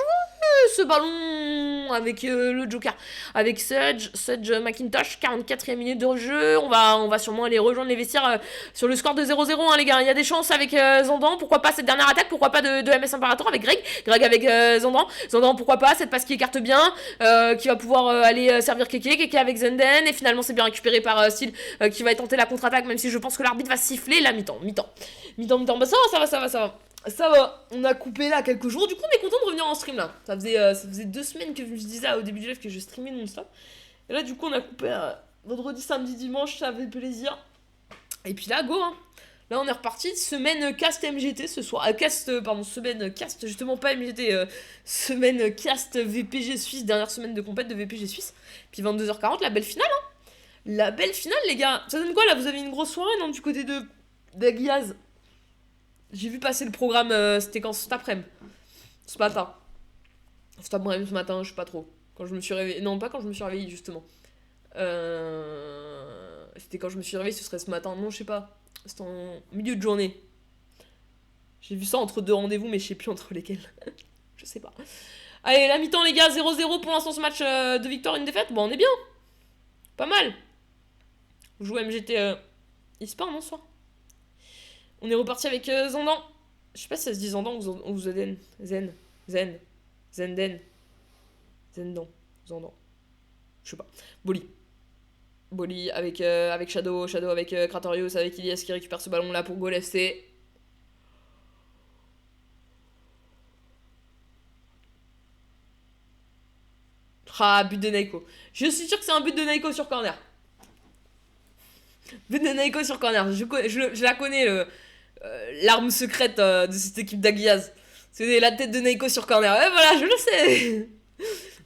ce ballon avec le Joker. Avec Sudge Macintosh, 44e minute de jeu. On va sûrement aller rejoindre les vestiaires sur le score de 0-0, hein, les gars. Il y a des chances avec Zandan. Pourquoi pas cette dernière attaque? Pourquoi pas de MS Imperator avec Greg avec Zandan, pourquoi pas cette passe qui écarte bien, qui va pouvoir aller servir Keke avec Zenden. Et finalement, c'est bien récupéré par Steel qui va tenter la contre-attaque, même si je pense que l'arbitre va siffler la mi-temps. Bah ça va, on a coupé là quelques jours, du coup on est content de revenir en stream là. Ça faisait 2 semaines que je me disais au début du live que je streamais non-stop. Et là du coup on a coupé vendredi, samedi, dimanche, ça fait plaisir. Et puis là go hein. Là on est reparti, semaine cast MGT ce soir, semaine cast justement pas MGT, semaine cast VPG Suisse, dernière semaine de compète de VPG Suisse. Puis 22h40, la belle finale hein. La belle finale les gars, ça donne quoi là? Vous avez une grosse soirée non du côté de d'Aguiaz? J'ai vu passer le programme, c'était quand cet après-midi. Ce matin. Cet après-midi, ce matin, je sais pas trop. Quand je me suis réveillée. Non, pas quand je me suis réveillée, justement. C'était quand je me suis réveillée, ce serait ce matin. Non, je sais pas. C'était en milieu de journée. J'ai vu ça entre 2 rendez-vous, mais je sais plus entre lesquels. Je sais pas. Allez, la mi-temps, les gars, 0-0 pour l'instant, ce match de victoire, une défaite. Bon, on est bien. Pas mal. Vous jouez MGT e-sport, non, ce soir? On est reparti avec Zandan. Je sais pas si ça se dit Zandan ou Zenden. Zandan. Je sais pas. Boli avec Shadow avec Kratorius, avec Ilyes qui récupère ce ballon là pour Gol FC. Ah, but de Naiko. Je suis sûr que c'est un but de Naiko sur corner. But de Naiko sur corner. Je la connais, l'arme secrète de cette équipe d'Aguiaz. C'est la tête de Naiko sur corner. Ouais, voilà, je le sais.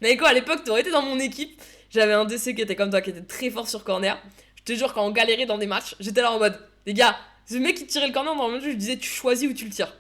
Naiko, à l'époque, t'aurais été dans mon équipe. J'avais un DC qui était comme toi, qui était très fort sur corner. Je te jure, quand on galérait dans des matchs, j'étais là en mode, les gars, ce mec qui tirait le corner, normalement, je lui disais, tu choisis ou tu le tires.